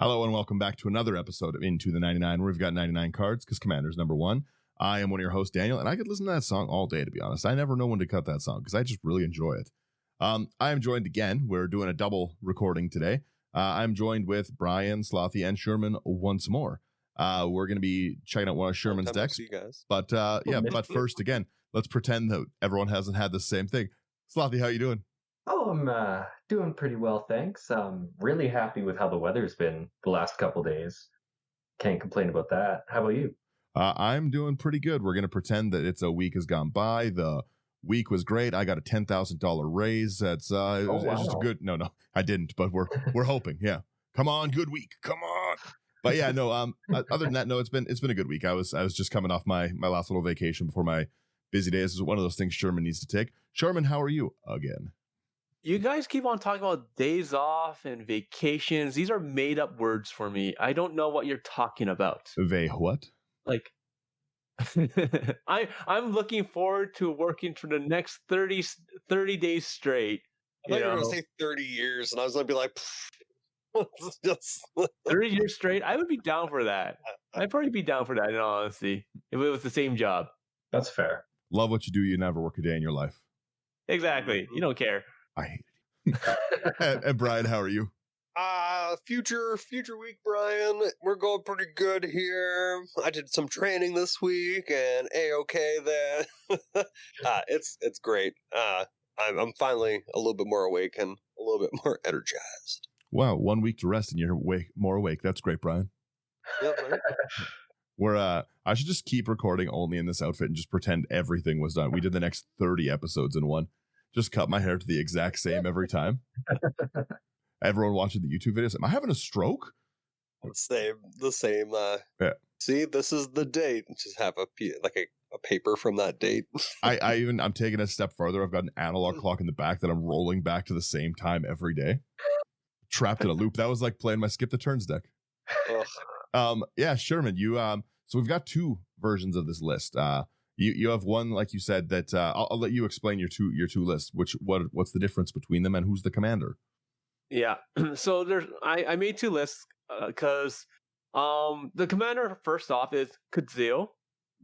Hello and welcome back to another episode of Into the 99, where we've got 99 cards, because Commander's number one. I am one of your hosts, Daniel, and I could listen to that song all day, to be honest. I never know when to cut that song, because I just really enjoy it. I am joined again. We're doing a double recording today. I'm joined with Brian, Slothy, and Sherman once more. We're going to be checking out one of Sherman's decks. But but first, again, let's pretend that everyone hasn't had the same thing. Slothy, how you doing? Oh, I'm doing pretty well, thanks. I'm really happy with how the weather's been the last couple days. Can't complain about that. How about you? I'm doing pretty good. We're going to pretend that it's a week has gone by. The week was great. I got a $10,000 raise. That's it was just a good. No, I didn't. But we're hoping. Yeah, come on, good week. Come on. But yeah, no. Other than that, no. It's been a good week. I was just coming off my last little vacation before my busy days. This is one of those things Sherman needs to take. Sherman, how are you again? You guys keep on talking about days off and vacations. These are made up words for me. I don't know what you're talking about. What? Like, I'm looking forward to working for the next 30 days straight. I thought you were going to say 30 years, and I was going to be like, 30 years straight? I would be down for that. I'd probably be down for that, in all honesty, if it was the same job. That's fair. Love what you do. You never work a day in your life. Exactly. You don't care. I hate it. and Brian, how are you? Future week, Brian. We're going pretty good here. I did some training this week, and A-okay there. It's great. I'm finally a little bit more awake and a little bit more energized. Wow, 1 week to rest and you're more awake. That's great, Brian. Yep, right. I should just keep recording only in this outfit and just pretend everything was done. We did the next 30 episodes in one. Just cut my hair to the exact same every time. Everyone watching the YouTube videos, am I having a stroke? The same. Yeah. See, this is the date. Just have a paper from that date. I'm taking a step further. I've got an analog clock in the back that I'm rolling back to the same time every day. Trapped in a loop. That was like playing my skip the turns deck. Yeah, Sherman, you so we've got two versions of this list. You have one, like you said, that I'll let you explain your two lists. What's the difference between them and who's the commander? Yeah, so I made two lists because the commander first off is Kutzil,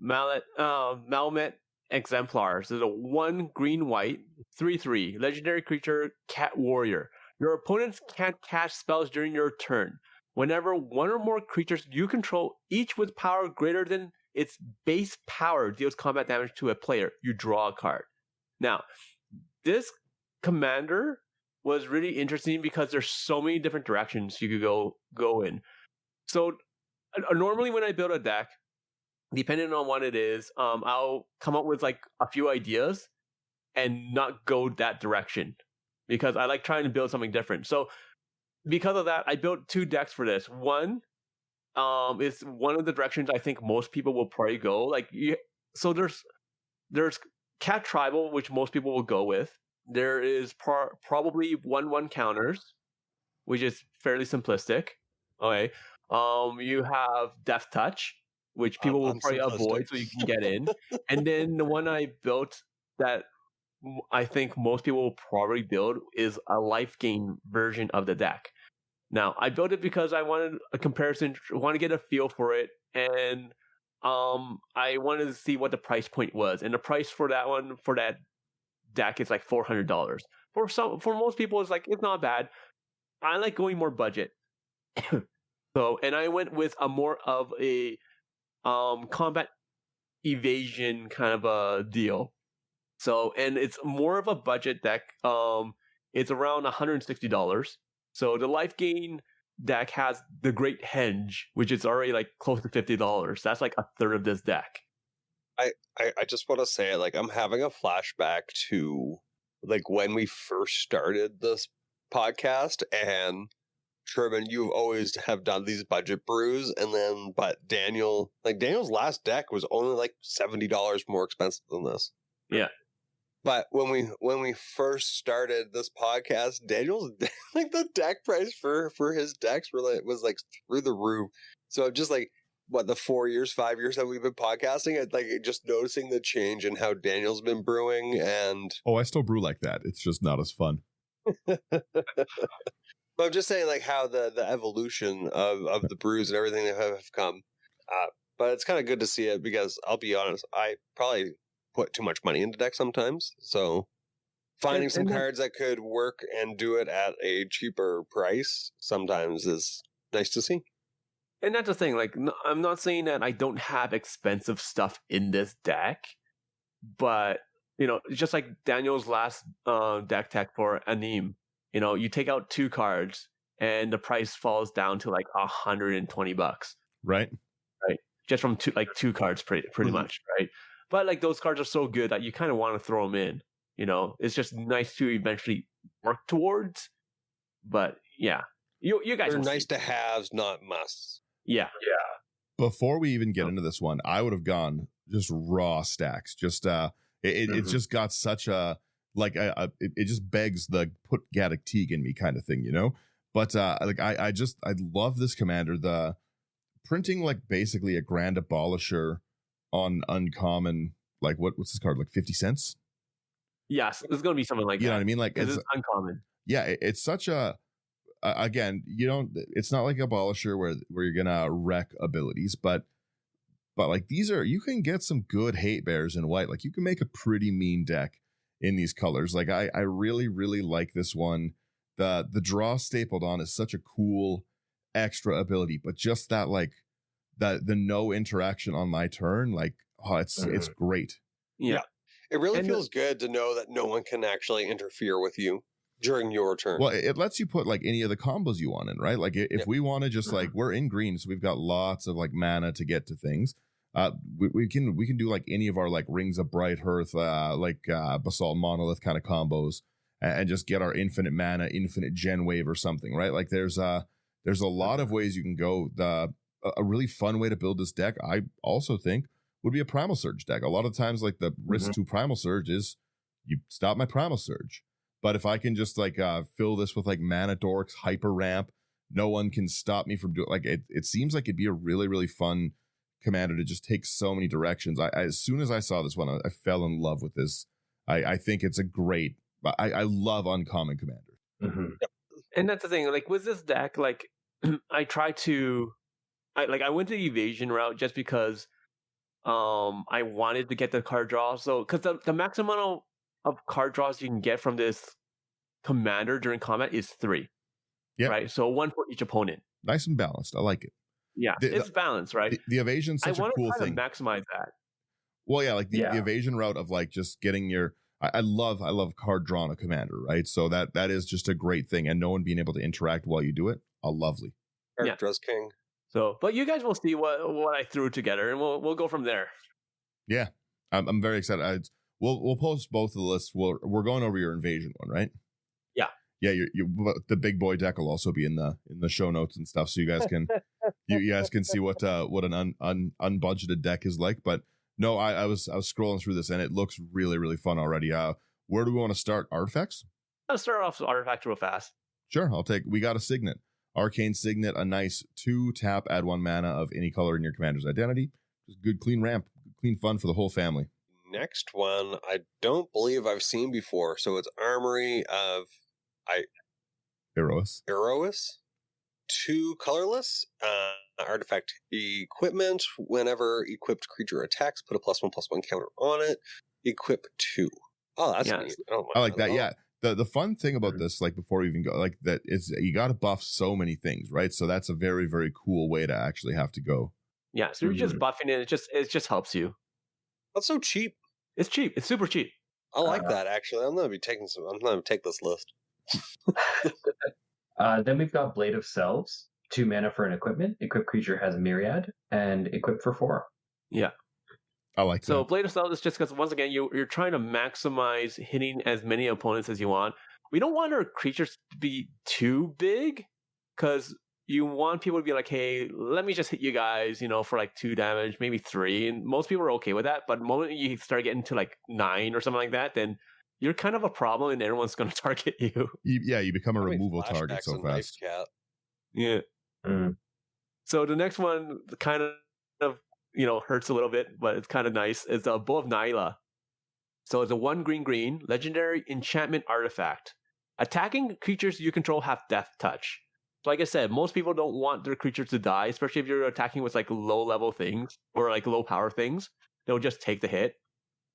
Malamet Exemplar. So the 1 green-white 3/3 legendary creature cat warrior. Your opponents can't cast spells during your turn. Whenever one or more creatures you control, each with power greater than its base power, deals combat damage to a player, you draw a card. Now, this commander was really interesting because there's so many different directions you could go in. So normally when I build a deck, depending on what it is, I'll come up with like a few ideas and not go that direction because I like trying to build something different. So because of that, I built two decks for this. One is one of the directions I think most people will probably go. So there's Cat Tribal, which most people will go with. There is probably 1/1 counters, which is fairly simplistic. Okay. You have Death Touch, which people will probably avoid so you can get in. And then the one I built that I think most people will probably build is a life gain version of the deck. Now, I built it because I wanted a comparison, want to get a feel for it, and I wanted to see what the price point was. And the price for that deck is like $400. For most people, it's not bad. I like going more budget. And I went with a more of a combat evasion kind of a deal. So, and it's more of a budget deck. It's around $160. So the life gain deck has the Great Henge, which is already like close to $50. That's like a third of this deck. I just want to say, I'm having a flashback to when we first started this podcast, and Sherman, you always have done these budget brews, but Daniel's last deck was only $70 more expensive than this. Yeah. But when we first started this podcast, Daniel's the deck price for his decks was through the roof. So I'm just the 4 years, 5 years that we've been podcasting, just noticing the change in how Daniel's been brewing. And I still brew like that. It's just not as fun. But I'm just saying, like, how the evolution of the brews and everything that have come. But it's kind of good to see it because I'll be honest, I probably put too much money into deck sometimes. So finding some cards that could work and do it at a cheaper price sometimes is nice to see. And that's the thing. Like, I'm not saying that I don't have expensive stuff in this deck, but just like Daniel's last deck tech for Anim, you take out 2 cards and the price falls down to like $120. Right. Just from 2 cards, pretty much, right? But like those cards are so good that you kind of want to throw them in. It's just nice to eventually work towards. But yeah, you guys. They're nice to haves, not musts. Yeah. Before we even get into this one, I would have gone just raw stacks. Just it's just got such a it just begs the put Gaddock Teague in me kind of thing, But I love this commander. The printing like basically a grand abolisher on uncommon, like what's this card, like 50 cents? Yes, it's gonna be something like that. You know what I mean? Like it's uncommon. Yeah, it's such a again, it's not like abolisher where you're gonna wreck abilities, but like these are, you can get some good hate bears in white. Like you can make a pretty mean deck in these colors. Like I really, really like this one. The draw stapled on is such a cool extra ability, but just that like the no interaction on my turn, like it's great. Yeah. It really feels good to know that no one can actually interfere with you during your turn. Well, it lets you put like any of the combos you want in, right? Like if we want to just like, we're in green, so we've got lots of like mana to get to things. We can do like any of our like Rings of Bright Hearth, Basalt Monolith kind of combos, and just get our infinite mana, infinite gen wave or something, right? Like there's a lot of ways you can go. A really fun way to build this deck, I also think, would be a Primal Surge deck. A lot of times, like the risk to Primal Surge is you stop my Primal Surge. But if I can just like fill this with like Mana Dorks, Hyper Ramp, no one can stop me from doing, like it seems like it'd be a really, really fun commander to just take so many directions. I as soon as I saw this one, I fell in love with this. I think it's a great, I love uncommon commanders. And that's the thing, like with this deck, like I went the evasion route just because I wanted to get the card draw. So because the maximum of card draws you can get from this commander during combat is 3. Yeah. Right. So 1 for each opponent. Nice and balanced. I like it. Yeah, it's balanced, right? The evasion's such a cool thing. To maximize that. Well, yeah, like the evasion route of like just getting your. I love card draw on a commander, right? So that is just a great thing, and no one being able to interact while you do it, lovely. Card draw's king. So, but you guys will see what I threw together, and we'll go from there. Yeah, I'm very excited. We'll post both of the lists. We're going over your invasion one, right? Yeah, the big boy deck will also be in the show notes and stuff, so you guys can see what an unbudgeted deck is like. But no, I was scrolling through this and it looks really, really fun already. Where do we want to start? Artifacts? I'll start off with artifact real fast. Sure, we got a Signet, Arcane Signet, a nice 2-tap, add 1 mana of any color in your commander's identity. Just good, clean ramp, clean fun for the whole family. Next one, I don't believe I've seen before, so it's Armory of Erois. 2 colorless artifact equipment. Whenever equipped creature attacks, put a +1/+1 counter on it. Equip 2. Oh, that's neat. I like that. Yeah. The fun thing about this, like before we even go, like that is you got to buff so many things, right? So that's a very, very cool way to actually have to go. Yeah. So you're just buffing it. It just helps you. That's so cheap. It's cheap. It's super cheap. I like that actually. I'm gonna take this list. Then we've got Blade of Selves, 2 mana for an equipment. Equipped creature has a Myriad, and equipped for 4. Yeah. I like that. So Blade of Selves is just because, once again, you're trying to maximize hitting as many opponents as you want. We don't want our creatures to be too big, because you want people to be like, hey, let me just hit you guys, for like 2 damage, maybe 3. And most people are okay with that. But the moment you start getting to like 9 or something like that, then you're kind of a problem and everyone's going to target you. You become a removal target so fast. Yeah. So the next one kind of, hurts a little bit, but it's kind of nice. It's a Bow of Nyla. So it's a 1 green legendary enchantment artifact. Attacking creatures you control have death touch. So like I said, most people don't want their creatures to die, especially if you're attacking with like low level things or like low power things. They'll just take the hit.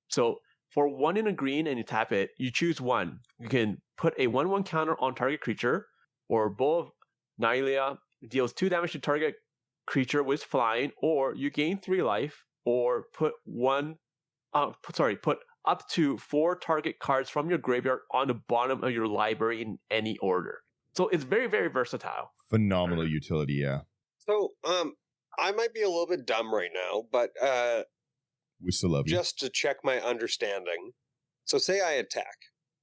So for 1 in a green and you tap it, you choose one. You can put a 1/1 counter on target creature, or Bow of Nylea deals 2 damage to target creature with flying, or you gain 3 life, or put up to 4 target cards from your graveyard on the bottom of your library in any order. So it's very, very versatile. Phenomenal utility, yeah. So, I might be a little bit dumb right now, but We still love you. just to check my understanding. So say I attack.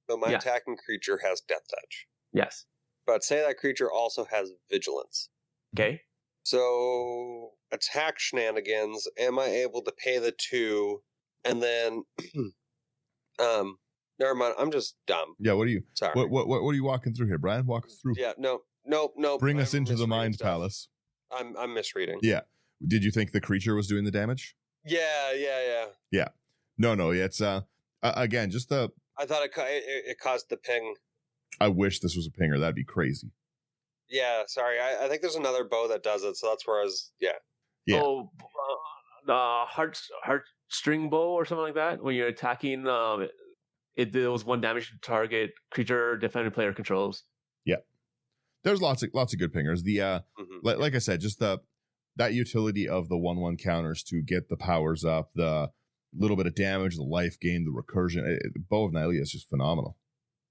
So my attacking creature has death touch. Yes. But say that creature also has vigilance. Okay. So attack shenanigans, am I able to pay the 2 and then never mind, I'm just dumb. Yeah, what are you? Sorry. What are you walking through here, Brian? Walk us through. Yeah, no. Bring us I'm into the misreading Mind stuff. Palace. I'm misreading. Yeah. Did you think the creature was doing the damage? Yeah. No. It's again, just the. I thought it caused the ping. I wish this was a pinger. That'd be crazy. Yeah, sorry. I think there's another bow that does it, so that's where I was. Yeah. Yeah. Oh, the heartstring bow or something like that. When you're attacking, it deals 1 damage to target creature defending player controls. Yeah. There's lots of good pingers. The like I said, just that utility of the 1/1 counters to get the powers up, the little bit of damage, the life gain, the recursion. Bow of Nylea is just phenomenal.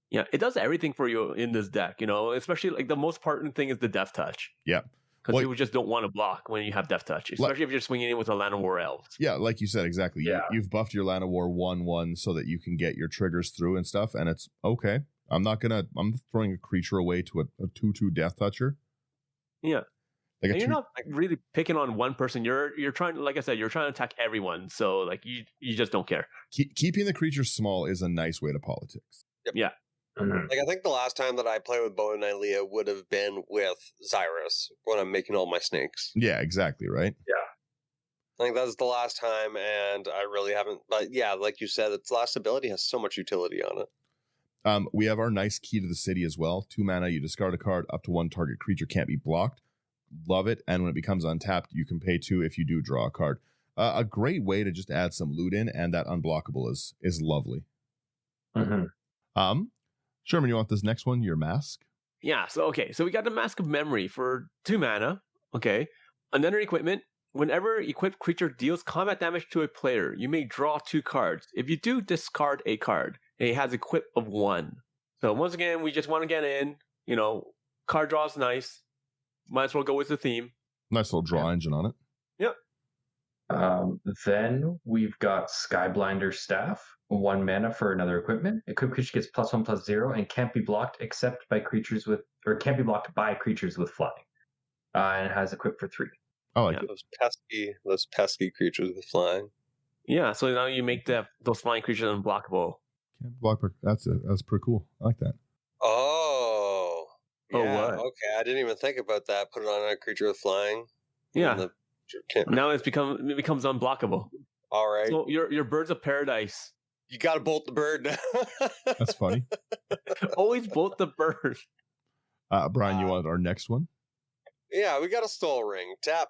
Yeah, it does everything for you in this deck, especially like the most important thing is the death touch. Yeah. Because people just don't want to block when you have death touch, especially if you're swinging in with a Land of War Elves. Yeah, like you said, exactly. Yeah. You've buffed your Land of War 1/1 so that you can get your triggers through and stuff, and it's okay. I'm throwing a creature away to a 2/2 death toucher. Yeah. Like and you're not really picking on one person. You're trying, like I said, you're trying to attack everyone. So like you just don't care. Keeping the creature small is a nice way to politics. Yep. Yeah. Mhm. Like I think the last time that I played with Bow and Nylea would have been with Xyrus when I'm making all my snakes. Yeah, exactly, right? I think that's the last time, and I really haven't. But yeah, like you said, its last ability has so much utility on it. We have our nice Key to the City as well. 2 mana, you discard a card, up to 1 target creature can't be blocked. Love it. And when it becomes untapped, you can pay 2 if you do draw a card. A great way to just add some loot in, and that unblockable is lovely. Mhm. Sherman, you want this next one? Your mask? Yeah. So we got the Mask of Memory for 2 mana. Okay. Another equipment. Whenever equipped creature deals combat damage to a player, you may draw 2 cards. If you do, discard a card. And it has equip of 1. So once again, we just want to get in. Card draw is nice. Might as well go with the theme. Nice little draw engine on it. Yep. Then we've got Skyblinder Staff, 1 mana for another equipment. Equipped creature gets +1/+0 and can't be blocked except by creatures with, or can't be blocked by creatures with flying. And it has equipped for 3. I like it. Those pesky creatures with flying. Yeah. So now you make those flying creatures unblockable. Can't block. That's pretty cool. I like that. Oh. Oh, Yeah, what? okay. I didn't even think about that. Put it on a creature with flying. Yeah. Can't. Now it becomes unblockable. All right. So your birds of paradise. You got to bolt the bird now. That's funny. Always bolt the bird. Brian, you want our next one? Yeah, we got a Soul Ring. Tap.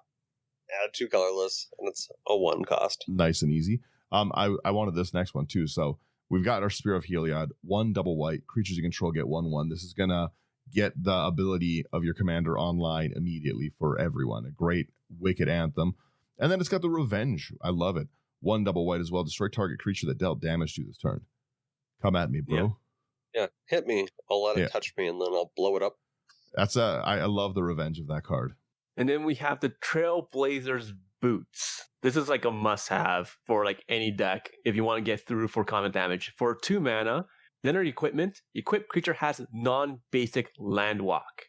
Add 2 colorless, and it's a 1 cost. Nice and easy. I wanted this next one too. So we've got our Spear of Heliod, 1 double white. Creatures you control get 1/1. This is gonna get the ability of your commander online immediately for everyone. A great Wicked Anthem. And then it's got the Revenge. I love it. 1 double white as well. Destroy target creature that dealt damage to you this turn. Come at me, bro. Yeah, hit me. I'll let it touch me, and then I'll blow it up. That's I love the Revenge of that card. And then we have the Trailblazer's Boots. This is like a must-have for like any deck if you want to get through for combat damage. For 2 mana, then our equipment. Equipped creature has non-basic land walk.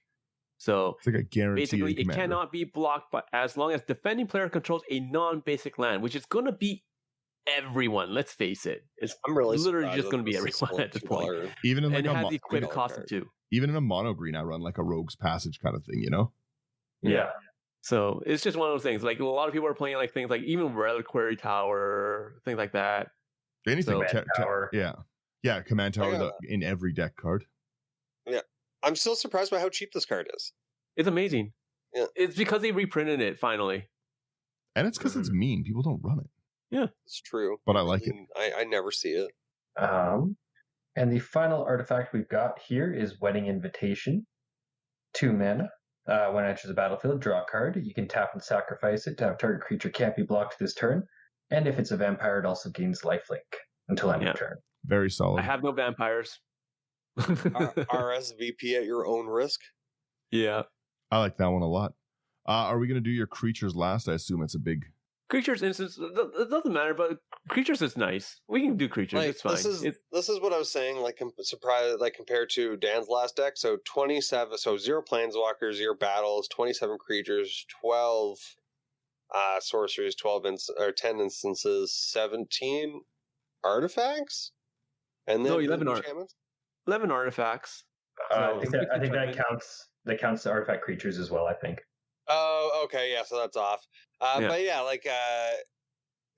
So it's like a guarantee. Basically, it cannot be blocked but as long as defending player controls a non-basic land, which is going to be everyone. Let's face it. I'm really literally just going to be everyone at this point. Even in and like it has the equipped cost of 2. Even in a mono green, I run like a Rogue's Passage kind of thing, you know? Yeah. So it's just one of those things. Like a lot of people are playing like things like even Reliquary Tower, things like that. Anything. Command Tower. Yeah. Command Tower in every deck card. Yeah, I'm still surprised by how cheap this card is. It's amazing. Yeah. It's because they reprinted it finally. And it's because it's mean. People don't run it. Yeah. It's true. But I like it. I never see it. And the final artifact we've got here is Wedding Invitation. 2 mana. When it enters the battlefield, draw a card. You can tap and sacrifice it to have target creature can't be blocked this turn. And if it's a vampire, it also gains lifelink until end of turn. Very solid. I have no vampires. RSVP at your own risk. Yeah. I like that one a lot. Are we going to do your creatures last? I assume it's a big... Creatures instance, it doesn't matter, but creatures is nice. We can do creatures. Like, it's fine. This is what I was saying. Like, surprised, like compared to Dan's last deck. So 27. So 0 planeswalkers, 0 battles, 27 creatures, 12 sorceries, 10 instances, 17 artifacts, and then 11 enchantments. 11 artifacts. I think that counts. That counts the artifact creatures as well. I think. Oh, okay, yeah. So that's off. But yeah, like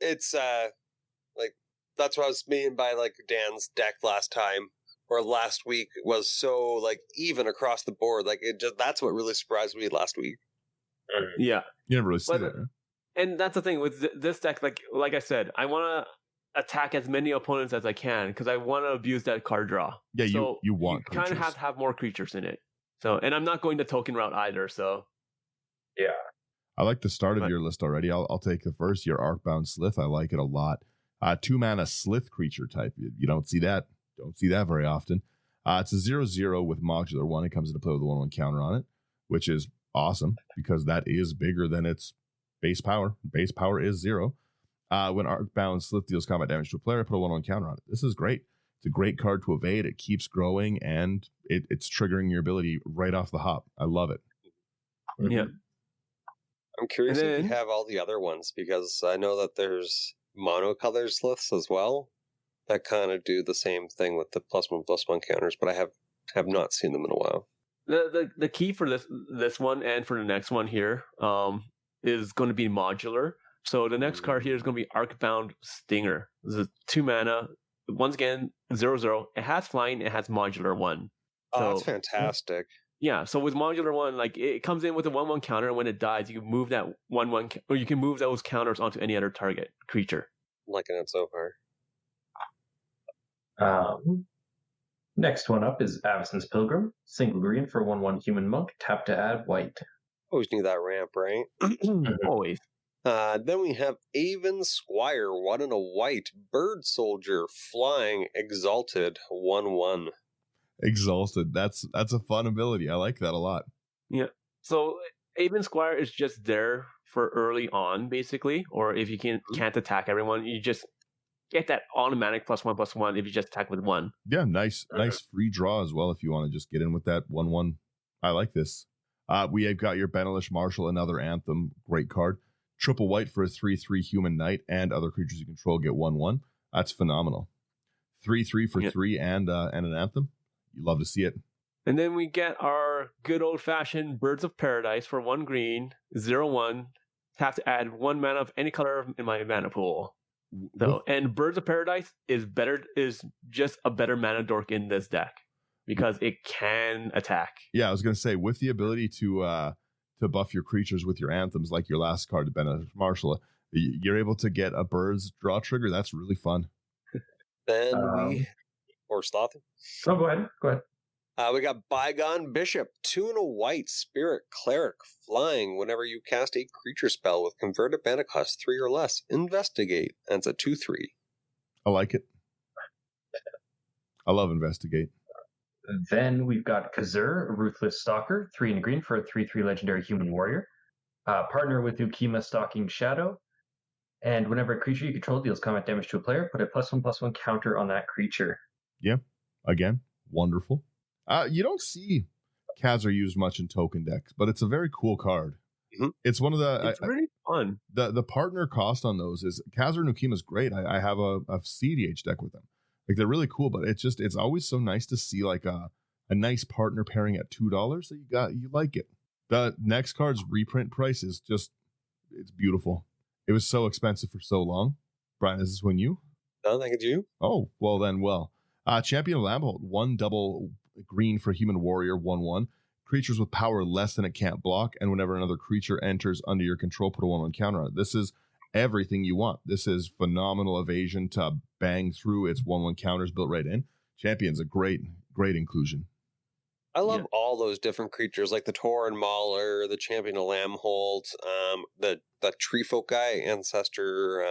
it's like that's what I was meaning by like Dan's deck last time or last week was so like even across the board. Like that's what really surprised me last week. Yeah, you never really see that. Right? And that's the thing with this deck. Like I said, I want to attack as many opponents as I can because I want to abuse that card draw. Yeah, so you want you kind of have to have more creatures in it. So, and I'm not going the token route either. So. Yeah. I like the start of your list already. I'll take the first, your Arcbound Slith. I like it a lot. 2 mana Slith creature type. You don't see that. Don't see that very often. It's a 0/0 with modular 1. It comes into play with a 1/1 counter on it, which is awesome because that is bigger than its base power. Base power is 0. When Arcbound Slith deals combat damage to a player, put a 1/1 counter on it. This is great. It's a great card to evade. It keeps growing, and it's triggering your ability right off the hop. I love it. Yeah. I'm curious if you have all the other ones, because I know that there's monocolor Sliths as well that kind of do the same thing with the +1/+1 counters, but I have not seen them in a while. The key for this one and for the next one here is going to be modular. So the next card here is going to be Arcbound Stinger. This is 2 mana. Once again, 0/0. It has flying. It has modular 1. Oh, that's fantastic. Yeah, so with modular 1, like it comes in with a 1/1 counter, and when it dies, you can move that 1/1, or you can move those counters onto any other target creature. I'm liking it so far. Next one up is Avacyn's Pilgrim, single green for 1/1 human monk, tap to add white. Always need that ramp, right? Always. Then we have Aven Squire, 1 and a white, bird soldier, flying, exalted, 1/1. Exalted. That's a fun ability. I like that a lot. Yeah. So Aven Squire is just there for early on, basically. Or if you can't attack everyone, you just get that automatic +1/+1 if you just attack with 1. Yeah, nice free draw as well if you want to just get in with that 1/1. I like this. We have got your Benelish Marshal, another Anthem. Great card. Triple white for a 3/3 human knight, and other creatures you control get 1/1. That's phenomenal. 3/3 for 3 and an Anthem. You love to see it. And then we get our good old-fashioned Birds of Paradise for 1 green, 0/1. Have to add 1 mana of any color in my mana pool. So, and Birds of Paradise is just a better mana dork in this deck because it can attack. Yeah, I was going to say, with the ability to buff your creatures with your anthems, like your last card, the Benelish Marshal, you're able to get a bird's draw trigger. That's really fun. Then or Sloth. Oh, go ahead. We got Bygone Bishop, 2 and a white, spirit cleric, flying. Whenever you cast a creature spell with converted mana cost 3 or less, investigate. And it's a 2/3. I like it. I love investigate. Then we've got Kazur, Ruthless Stalker, 3 and a green for a 3/3 legendary human warrior. Partner with Ukima Stalking Shadow. And whenever a creature you control deals combat damage to a player, put a +1/+1 counter on that creature. Yeah, again, wonderful. You don't see Kazur used much in token decks, but it's a very cool card. Mm-hmm. It's one of the... It's really fun. The partner cost on those is... Kazur and Ukima is great. I have a CDH deck with them. Like, they're really cool, but it's always so nice to see like a nice partner pairing at $2 that you like it. The next card's reprint price is just... It's beautiful. It was so expensive for so long. Brian, is this one you? No, I think it's you. Oh, well then, Champion of Lambholt, 1 double green for human warrior, 1/1. Creatures with power less than it can't block, and whenever another creature enters under your control, put a 1/1 counter on it. This is everything you want. This is phenomenal evasion to bang through. Its 1/1 counters built right in. Champion's a great inclusion. I love all those different creatures, like the Tauren Mauler, the Champion of Lambholt, the Tree Folk guy, Ancestor.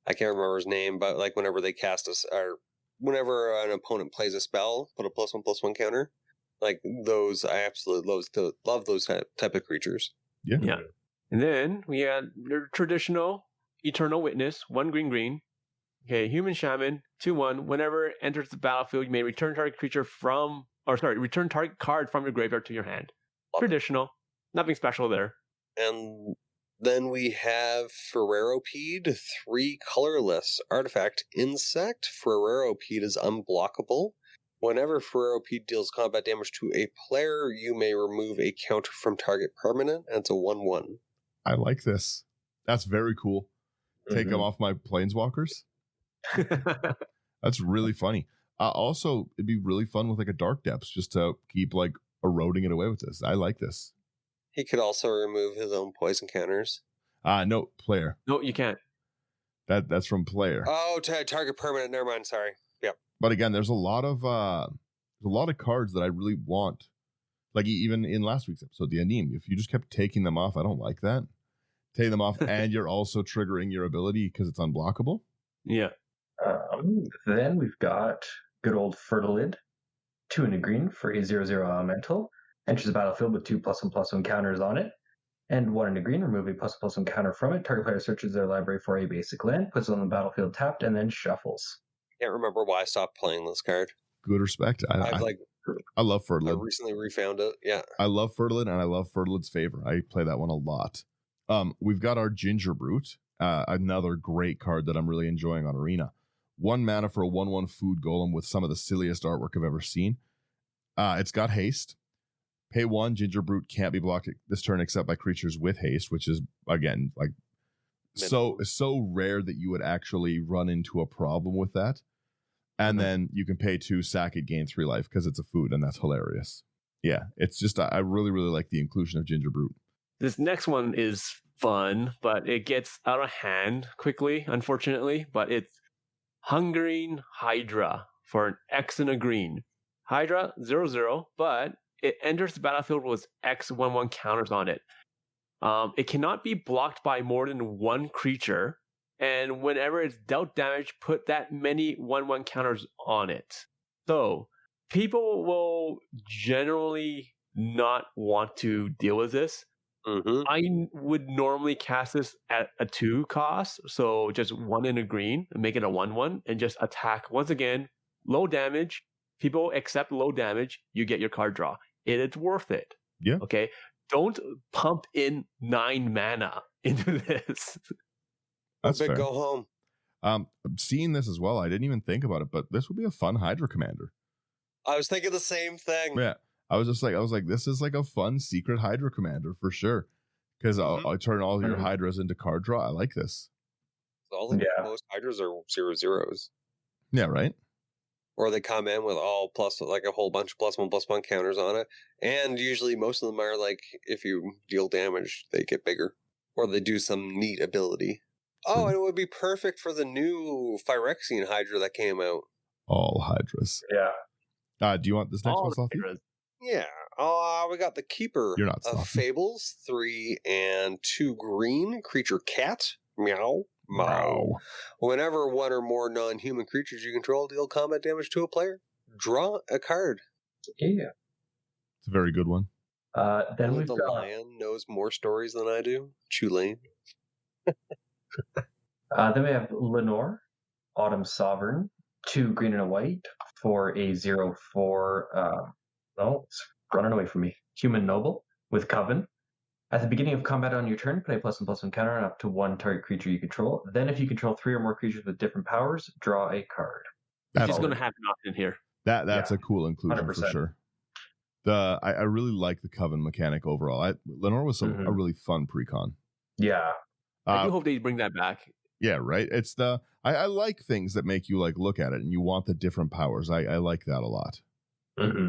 I can't remember his name, but like whenever they cast us, or whenever an opponent plays a spell, put a +1/+1 counter. Like those, I absolutely love those type of creatures. Yeah. And then we had your traditional Eternal Witness, 1 green. Okay, Human Shaman, 2/1. Whenever it enters the battlefield, you may return target return target card from your graveyard to your hand. Traditional. Nothing special there. And then we have Ferreropede, 3 colorless artifact insect. Ferreropede is unblockable. Whenever Ferreropede deals combat damage to a player, you may remove a counter from target permanent, and it's a 1/1. I like this. That's very cool. Take them off my planeswalkers. That's really funny. Also, it'd be really fun with like a Dark Depths just to keep like eroding it away with this. I like this. He could also remove his own poison counters. No, player. No, you can't. That's from player. Oh, target permanent. Never mind. Sorry. Yep. But again, there's a lot of cards that I really want. Like even in last week's episode, the Anim. If you just kept taking them off, I don't like that. Take them off, and you're also triggering your ability because it's unblockable. Yeah. Then we've got good old Fertilid, 2 and a green for a 0/0 elemental. Enters the battlefield with 2 +1/+1 counters on it. And 1 and a green, remove a +1/+1 counter from it. Target player searches their library for a basic land, puts it on the battlefield tapped, and then shuffles. Can't remember why I stopped playing this card. Good respect. I love Fertilid. I recently refound it. Yeah. I love Fertilid, and I love Fertilid's Favor. I play that one a lot. We've got our Ginger Brute, another great card that I'm really enjoying on Arena. 1 mana for a 1/1 food golem with some of the silliest artwork I've ever seen. It's got haste. Pay 1, Ginger Brute can't be blocked this turn except by creatures with haste, which is, again, like so rare that you would actually run into a problem with that. And then you can pay 2, sack it, gain 3 life because it's a food, and that's hilarious. Yeah, it's just, I really, really like the inclusion of Ginger Brute. This next one is fun, but it gets out of hand quickly, unfortunately. But it's Hungering Hydra for an X and a green. Hydra, 0/0, but it enters the battlefield with X 1/1 counters on it. It cannot be blocked by more than 1 creature, and whenever it's dealt damage, put that many 1/1 counters on it. So people will generally not want to deal with this. I would normally cast this at a 2 cost, so just 1 and a green, and make it a 1/1, and just attack once again. Low damage. People accept low damage. You get your card draw. It is worth it. Yeah. Okay. Don't pump in 9 mana into this. That's fair. Go home. Seeing this as well, I didn't even think about it, but this would be a fun Hydra commander. I was thinking the same thing. Yeah. I was like, this is like a fun secret Hydra commander for sure. Because I'll turn all your Hydras into card draw. I like this. Most Hydras are 0/0s. Yeah, right? Or they come in with all plus, like a whole bunch of +1/+1 counters on it. And usually most of them are like, if you deal damage, they get bigger. Or they do some neat ability. Oh, and it would be perfect for the new Phyrexian Hydra that came out. All Hydras. Yeah. Do you want this next one, Slothie? Yeah. We got the Keeper You're not of Fables, 3 and 2 green, creature cat. Meow. Wow. Whenever 1 or more non-human creatures you control deal combat damage to a player, draw a card. Yeah. It's a very good one. Then we've the got... lion knows more stories than I do. Chulane. Then we have Lenore, Autumn Sovereign, 2 green and a white for a 0/4. It's running away from me. Human Noble with Coven. At the beginning of combat on your turn, play a +1/+1 counter on up to 1 target creature you control. Then, if you control 3 or more creatures with different powers, draw a card. It's just going to happen often here. That's a cool inclusion 100%. For sure. I really like the Coven mechanic overall. Lenore was a really fun precon. Yeah. I do hope they bring that back. Yeah, right. It's I like things that make you like look at it and you want the different powers. I like that a lot. Mm-hmm.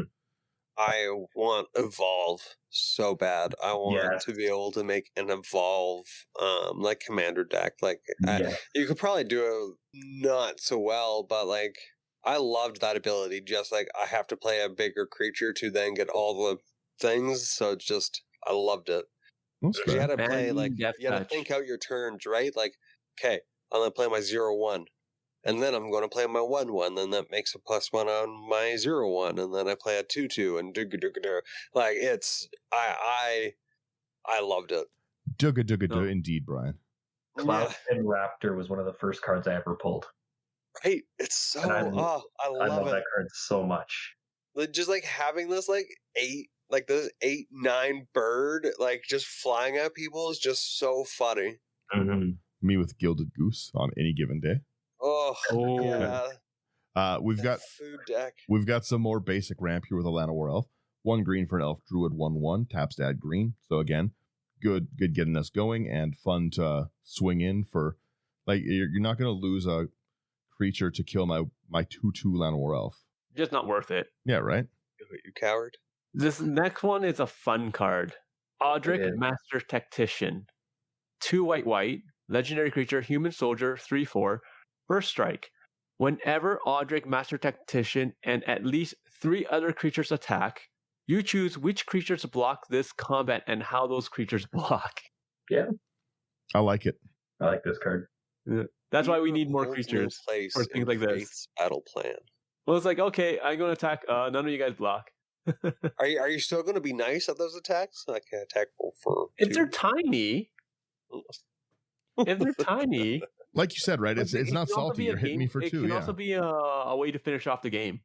I want Evolve so bad. I want to be able to make an Evolve like commander deck. Like you could probably do it not so well, but like I loved that ability. Just like I have to play a bigger creature to then get all the things. So it's just I loved it. You had to play like you had to think out your turns, right? Like, okay, I'm gonna play my 0/1. And then I'm going to play my 1/1, then that makes a +1 on my 0/1, and then I play a 2/2, and like it's I loved it. Indeed, Brian. Cloud and Raptor was one of the first cards I ever pulled. Right, it's so I love that card so much. Just like having this like 8/9 bird like just flying at people is just so funny. Mm-hmm. Me with Gilded Goose on any given day. Oh yeah. We've got food deck. We've got some more basic ramp here with Alana War Elf. 1 green for an elf druid 1/1, taps to add green. So again, good getting us going and fun to swing in for. Like you're not going to lose a creature to kill my 2/2 Alana War Elf. Just not worth it. Yeah, right. You coward. This next one is a fun card. Audric, Master Tactician. 2 white, legendary creature, human soldier, 3/4. First strike. Whenever Audric, Master Tactician, and at least 3 other creatures attack, you choose which creatures block this combat and how those creatures block. Yeah. I like it. I like this card. Yeah. That's why we need more creatures for things like this. Battle plan. Well, it's like, okay, I'm going to attack. None of you guys block. Are you still going to be nice at those attacks? I can attack for if they're tiny. If they're tiny. Like you said, right? It's not salty. You're hitting me for 2. It can also be a way to finish off the game.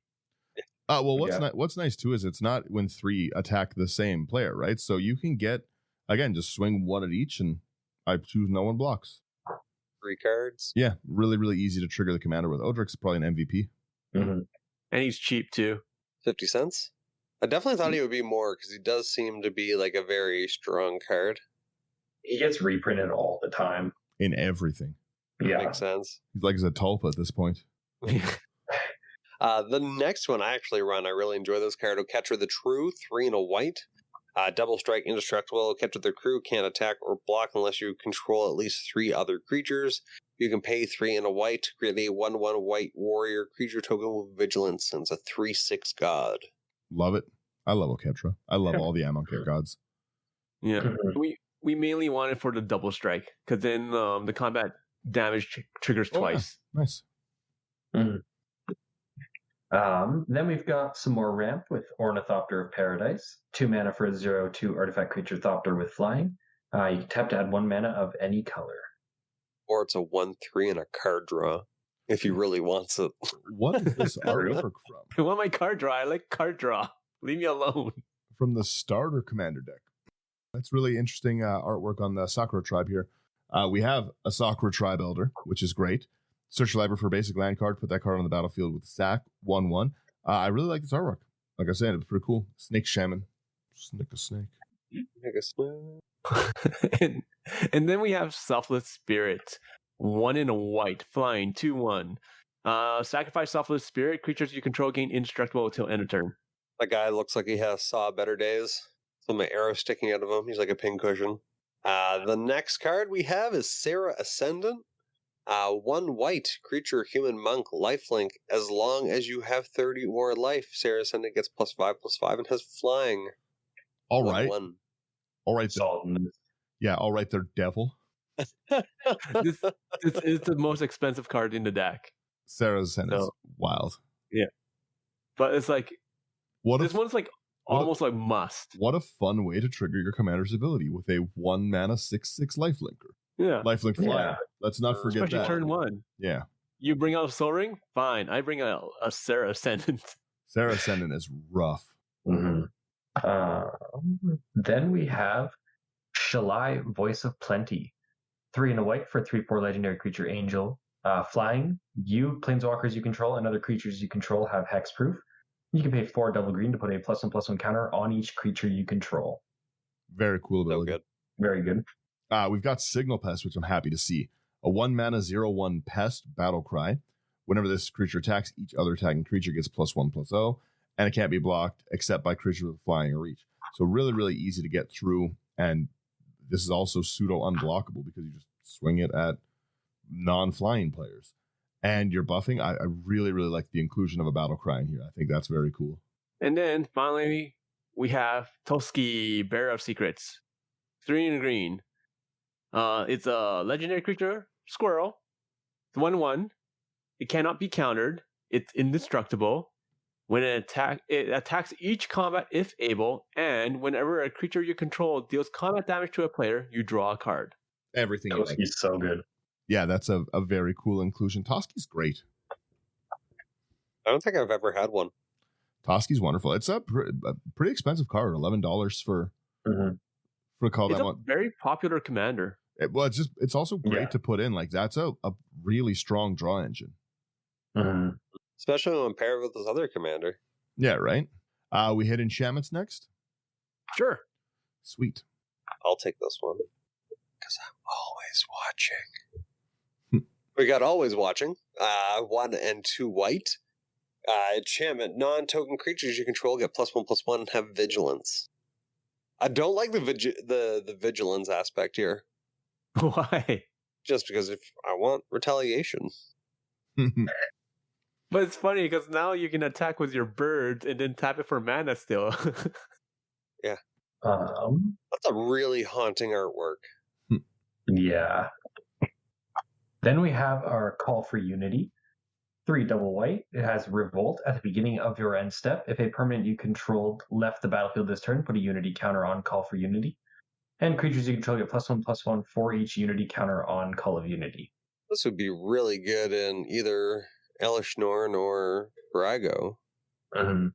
Well, what's nice too is it's not when 3 attack the same player, right? So you can get again just swing 1 at each, and I choose no one blocks. 3 cards. Yeah, really, really easy to trigger the commander with. Audric's probably an MVP. Mm-hmm. And he's cheap too. 50 cents. I definitely thought he would be more because he does seem to be like a very strong card. He gets reprinted all the time in everything. Yeah, makes sense. He's like Zatulpa at this point. The next one I actually run, I really enjoy this card. Catcher the True, 3 and a white. Double strike, indestructible. Catcher the Crew can't attack or block unless you control at least 3 other creatures. You can pay 3 and a white to create a 1/1 white warrior creature token with vigilance, and it's a 3/6 god. Love it. I love Oketra. I love all the Amonkhet gods. Yeah, we mainly want it for the double strike because then the combat damage triggers twice. Yeah. Nice. Then we've got some more ramp with Ornithopter of Paradise. 2 mana for a 0/2 artifact creature Thopter with flying. You can tap to add 1 mana of any color. Or it's a 1/3 and a card draw if you really want it. What is this artwork from? I want my card draw. I like card draw. Leave me alone. From the starter commander deck. That's really interesting artwork on the Sakura tribe here. We have a Sakura tribe elder, which is great. Search your library for a basic land card. Put that card on the battlefield with sack 1/1. I really like this artwork. Like I said, it's pretty cool. Snake Shaman. Snick a snake. Snick a snake. and then we have Selfless Spirit. 1 in a white. Flying 2/1. Sacrifice Selfless Spirit. Creatures you control gain indestructible until end of turn. That guy looks like he has saw better days. Some arrow sticking out of him. He's like a pincushion. The next card we have is Sarah Ascendant. 1 white creature, human monk, lifelink. As long as you have 30 or life, Sarah Ascendant gets +5/+5 and has flying. All right. 1/1. All right. Yeah, all right there, devil. This is the most expensive card in the deck. Sarah Ascendant is wild. Yeah. But it's like, this one's like almost like must. What a fun way to trigger your commander's ability with a 1 mana 6/6 lifelinker. Yeah. Lifelink flying. Let's not forget especially that. Turn 1. Yeah. You bring out a Soul Ring? Fine. I bring out a Sarah Ascendant. Sarah Ascendant is rough. Mm-hmm. Then we have Shalai, Voice of Plenty. 3 and a white for a 3/4 legendary creature angel. Flying. You, planeswalkers you control, and other creatures you control have hexproof. You can pay 4 double green to put a +1/+1 counter on each creature you control. Very cool ability. So good. Very good. We've got Signal Pest, which I'm happy to see. A 1 mana 0/1 pest battle cry. Whenever this creature attacks, each other attacking creature gets +1/+0. and it can't be blocked except by creatures with flying or reach. So really, really easy to get through. And this is also pseudo unblockable because you just swing it at non-flying players. And you're buffing. I really, really like the inclusion of a battle cry in here. I think that's very cool. And then finally, we have Toski, Bearer of Secrets. 3 in green. It's a legendary creature, squirrel. It's 1/1. It cannot be countered. It's indestructible. When it attacks each combat if able, and whenever a creature you control deals combat damage to a player, you draw a card. Everything. Toski's so good. Yeah, that's a very cool inclusion. Toski's great. I don't think I've ever had one. Toski's wonderful. It's a pretty expensive card, $11 for a call It's that a one. very popular commander. It's also great to put in. Like that's a really strong draw engine. Mm-hmm. Especially when paired with this other commander. Yeah, right. We hit enchantments next. Sure. Sweet. I'll take this one. Because I'm always watching. We got always watching. 1 and 2 white. Enchantment. Non-token creatures you control get +1/+1 and have vigilance. I don't like the vigilance aspect here. Why? Just because if I want retaliation. But it's funny because now you can attack with your birds and then tap it for mana still. Yeah. That's a really haunting artwork. Yeah. Then we have our Call for Unity. 3 double white. It has Revolt at the beginning of your end step. If a permanent you controlled left the battlefield this turn, put a Unity counter on Call for Unity. And creatures you control get +1/+1 for each Unity counter on Call of Unity. This would be really good in either Elish Norn or Brago. Mm-hmm.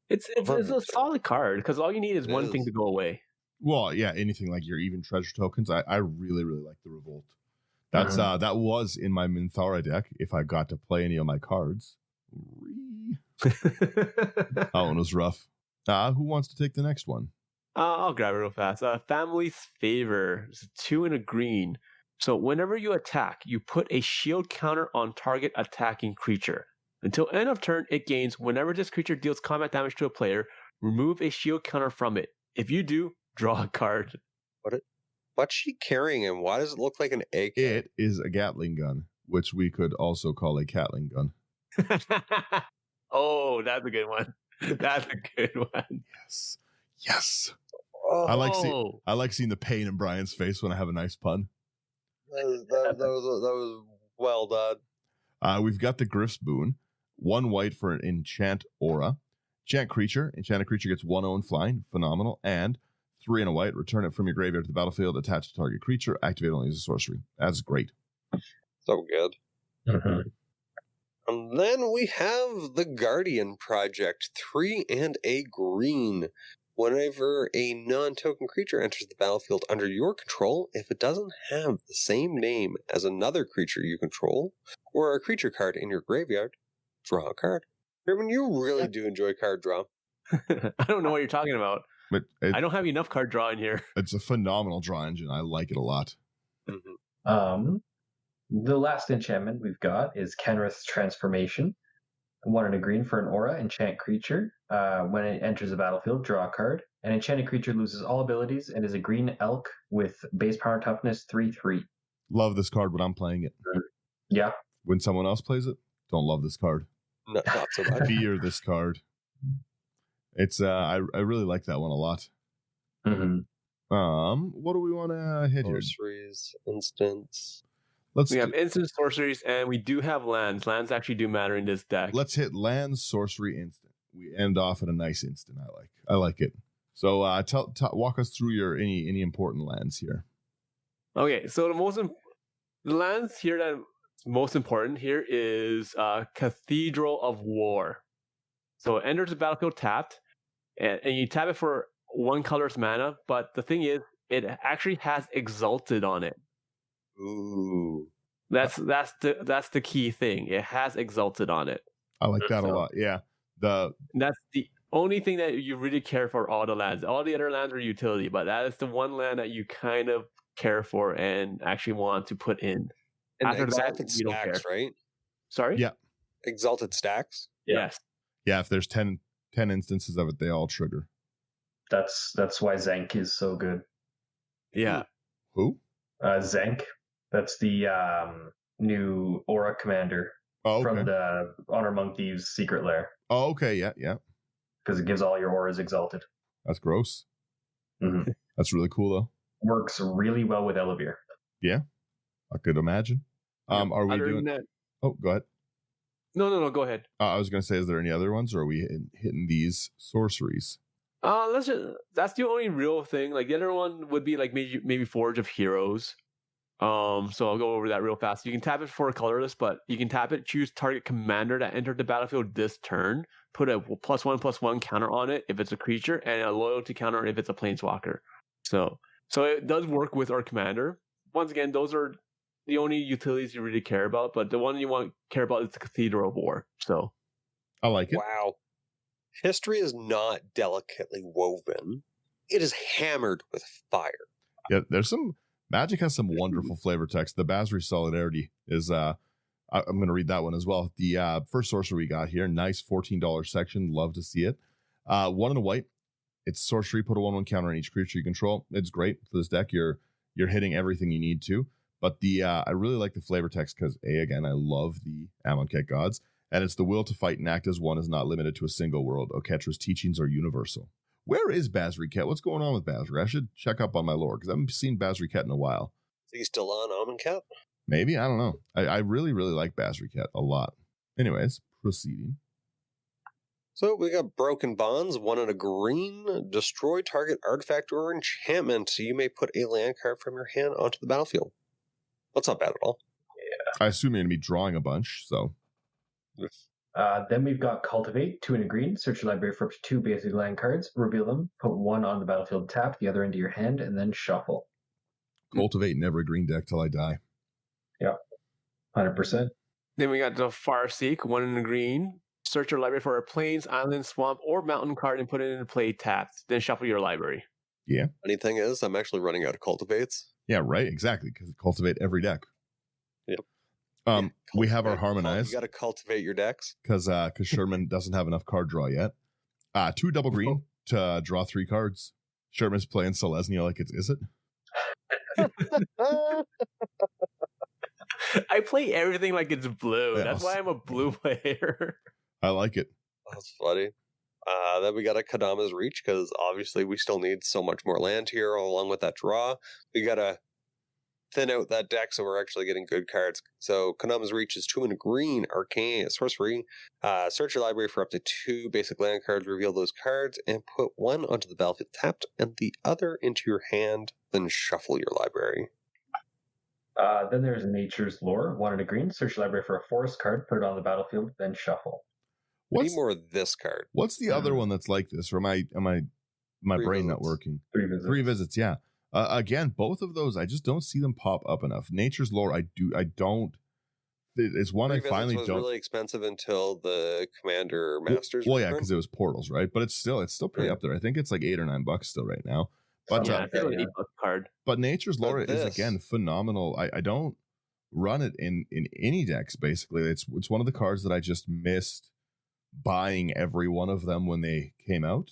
It's a solid card because all you need is one thing to go away. Well, yeah, anything like your even treasure tokens. I really, really like the Revolt. That's that was in my Minthara deck if I got to play any of my cards. That one was rough. Who wants to take the next one? I'll grab it real fast. Family's Favor. It's 2 and a green. So whenever you attack, you put a shield counter on target attacking creature. Until end of turn, it gains whenever this creature deals combat damage to a player, remove a shield counter from it. If you do, draw a card. What's she carrying and why does it look like an AK? It is a Gatling gun, which we could also call a Catling gun. Oh, that's a good one. That's a good one. Yes. Oh, I like seeing the pain in Brian's face when I have a nice pun. that was well done. We've got the Griff's Boon. 1 white for an enchant aura. Enchanted creature gets 1/0 and flying. Phenomenal. And 3 and a white, return it from your graveyard to the battlefield, attach to target creature, activate only as a sorcery. That's great. So good. Mm-hmm. And then we have the Guardian Project, 3 and a green. Whenever a non-token creature enters the battlefield under your control, if it doesn't have the same name as another creature you control, or a creature card in your graveyard, draw a card. Herman, you really do enjoy card draw. I don't know what you're talking about. But I don't have enough card draw in here. It's a phenomenal draw engine. I like it a lot. Mm-hmm. The last enchantment we've got is Kenrith's Transformation. 1 and a green for an aura, enchant creature. When it enters the battlefield, draw a card. An enchanted creature loses all abilities and is a green elk with base power toughness 3/3. Love this card when I'm playing it. Yeah. When someone else plays it, don't love this card. Not so much. Fear this card. It's I really like that one a lot. Mm-hmm. What do we want to hit here? Sorceries, instants. We have instant sorceries, and we do have lands. Lands actually do matter in this deck. Let's hit land, sorcery, instant. We end off at a nice instant. I like it. So walk us through your any important lands here. Okay, so the lands here that most important here is Cathedral of War. So it enters the battlefield tapped, and you tap it for 1 color's mana. But the thing is, it actually has Exalted on it. Ooh, that's the key thing. It has Exalted on it. I like that a lot. Yeah, that's the only thing that you really care for. All the lands, all the other lands are utility, but that is the one land that you kind of care for and actually want to put in. and After Exalted that, you don't stacks, care. right? Sorry. Yeah. Exalted stacks. Yes. Yeah, if there's 10 instances of it, they all trigger. That's why Zank is so good. Yeah. Who? Zank. That's the new Aura commander from the Honor Among Thieves secret lair. Oh, okay. Yeah. Because it gives all your auras exalted. That's gross. Mm-hmm. That's really cool, though. Works really well with Elevir. Yeah, I could imagine. Are we doing that? Oh, go ahead. No, go ahead. I was going to say, is there any other ones, or are we hitting these sorceries? That's the only real thing. Like the other one would be like maybe Forge of Heroes. So I'll go over that real fast. You can tap it for a colorless, but you can tap it, choose target commander that entered the battlefield this turn, put a +1/+1 counter on it if it's a creature, and a loyalty counter if it's a planeswalker. So it does work with our commander. Once again, those are the only utilities you really care about, but the one you care about is the Cathedral of War. So I like it. Wow. History is not delicately woven. It is hammered with fire. Yeah, there's some Magic has some wonderful flavor text. The Basri Solidarity is I'm going to read that one as well. The first sorcery we got here, nice $14 section. Love to see it. 1 and a white. It's sorcery. Put a 1/1 counter on each creature you control. It's great for this deck. You're hitting everything you need to. But I really like the flavor text because again, I love the Amonkhet gods, and it's the will to fight and act as one is not limited to a single world. Oketra's teachings are universal. Where is Basri Ket? What's going on with Basri? I should check up on my lore because I haven't seen Basri Ket in a while. Is he still on Amonkhet? Maybe, I don't know. I really, really like Basri Ket a lot. Anyways, proceeding. So we got Broken Bonds, 1 and a green. Destroy target artifact or enchantment. So you may put a land card from your hand onto the battlefield. That's not bad at all. Yeah. I assume you're going to be drawing a bunch, so. Then we've got Cultivate, 2 and a green. Search your library for up to 2 basic land cards. Reveal them. Put 1 on the battlefield tapped, the other into your hand, and then shuffle. Cultivate in every green deck till I die. Yeah, 100%. Then we got the Farseek, 1 in the green. Search your library for a plains, island, swamp, or mountain card and put it into play tapped. Then shuffle your library. Yeah. Funny thing is, I'm actually running out of Cultivates. Yeah, right. Exactly. Because cultivate every deck. Yep. We have our Harmonize. You got to cultivate your decks. Because Sherman doesn't have enough card draw yet. 2 double green to draw 3 cards. Sherman's playing Selesnya like is it? I play everything like it's blue. Yeah, That's why I'm a blue player. I like it. That's funny. Then we got a Kadama's Reach, because obviously we still need so much more land here along with that draw. We got to thin out that deck so we're actually getting good cards. So Kadama's Reach is 2 and a green, arcane, sorcery. Search your library for up to 2 basic land cards, reveal those cards, and put 1 onto the battlefield tapped and the other into your hand, then shuffle your library. Then there's Nature's Lore, 1 and a green. Search your library for a forest card, put it on the battlefield, then shuffle. I need more of this card. What's the other one that's like this? Or am I my brain not working? 3 visits. 3 visits, yeah. Again, both of those, I just don't see them pop up enough. Nature's Lore, I don't. It's one 3 I visits finally was don't. really expensive until the Commander Masters. Well, yeah, because it was portals, right? But it's still pretty up there. I think it's like $8 or $9 still right now. But yeah, it's an $8 card. But Nature's Lore But is again phenomenal. I don't run it in any decks. Basically, it's one of the cards that I just missed buying every one of them when they came out.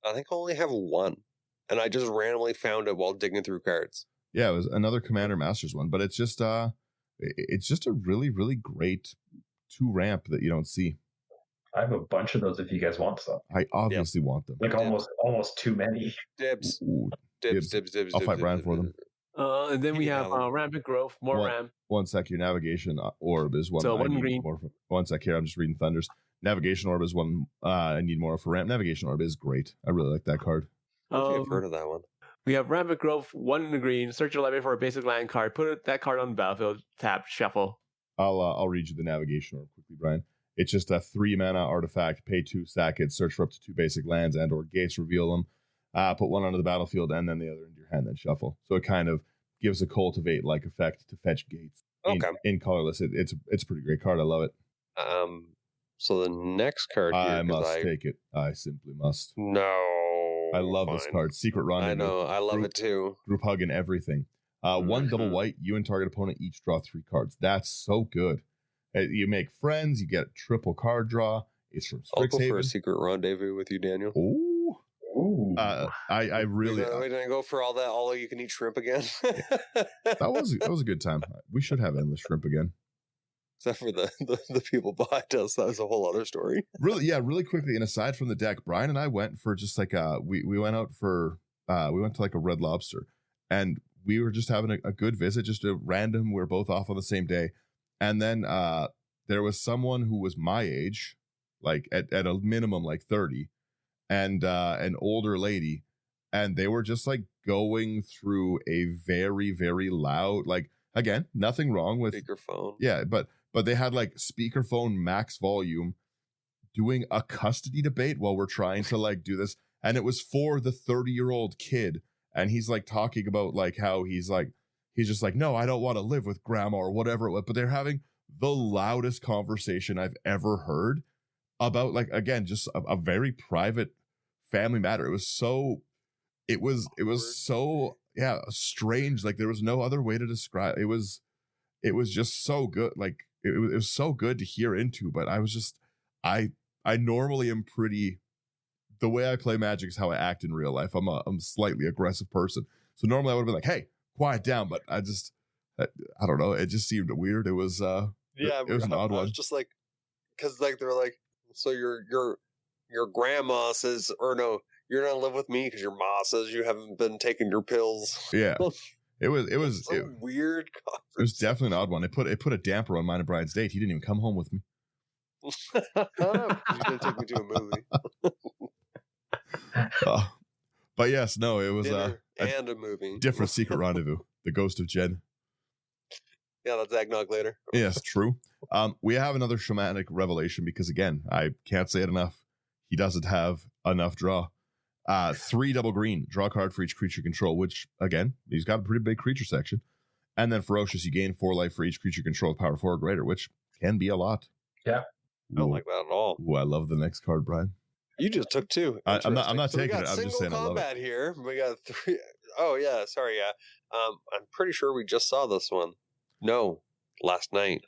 I think I only have 1, and I just randomly found it while digging through cards. Yeah, it was another Commander Masters one, but it's just a really, really great 2 ramp that you don't see. I have a bunch of those if you guys want some. I obviously want them. Like almost too many. Dibs. Ooh, Dibs. I'll fight Brian for them. And then we have Rampant Growth, more RAM. One sec, your Navigation Orb is one. So I 1 need green. More for. One sec here, I'm just reading Thunders. Navigation Orb is one I need more for ramp. Navigation Orb is great. I really like that card. I don't think I've heard of that one. We have Rampant Growth, 1 in the green. Search your library for a basic land card. Put that card on the battlefield. Tap, shuffle. I'll read you the Navigation Orb quickly, Brian. It's just a 3 mana artifact. Pay 2, sack it. Search for up to 2 basic lands and or gates. Reveal them. Put 1 onto the battlefield and then the other into your hand. Then shuffle. So it kind of gives a cultivate like effect to fetch gates. In colorless, it's a pretty great card. I love it. So the next card here, I must take it. I simply must. No. I love this card. Secret Rendezvous. I know. I love it too. Group hug and everything. 1 double white. You and target opponent each draw 3 cards. That's so good. You make friends. You get triple card draw. It's from I'll go for Strixhaven. a secret rendezvous with you, Daniel. Ooh. Ooh. I really We're gonna go for all you can eat shrimp again. that was a good time. We should have endless shrimp again. Except for the people behind us. That was a whole other story. Really quickly. And aside from the deck, Brian and I went for just like we went out for we went to like a Red Lobster, and we were just having a good visit, just a random. We were both off on the same day, and then there was someone who was my age, like at a minimum like 30, and an older lady, and they were just like going through a very, very loud, like, again, nothing wrong with speakerphone. Yeah, but they had like speakerphone max volume doing a custody debate while we're trying to like do this, and it was for the 30-year-old kid, and he's like talking about like how he's just like, no, I don't want to live with grandma or whatever, but they're having the loudest conversation I've ever heard about, like, again, just a very private family matter. It was so strange. Like, there was no other way to describe it. It was just so good. Like, it was so good to hear into, but I was just, I normally am pretty, the way I play Magic is how I act in real life. I'm a slightly aggressive person. So normally I would have been like, hey, quiet down. But I don't know. It just seemed weird. It was, it was an odd one. I was just like, because like they're like, so your grandma says, or no, you're not live with me because your ma says you haven't been taking your pills. Yeah, it was weird. It was definitely an odd one. It put a damper on mine and Brian's date. He didn't even come home with me. You didn't take me to a movie. But yes, no, it was a movie. Different secret rendezvous. The Ghost of Jen. Yeah, that's eggnog later. Yes, true. We have another shamanic revelation because, again, I can't say it enough. He doesn't have enough draw. 3 double green, draw a card for each creature you control, which, again, he's got a pretty big creature section. And then Ferocious, you gain 4 life for each creature you control with power 4 or greater, which can be a lot. Yeah. I don't like that at all. Ooh, I love the next card, Brian. You just took 2. I'm not taking it. I'm just saying I love it. Combat here. We got 3. Oh, yeah. Sorry. Yeah. I'm pretty sure we just saw this one. No, last night.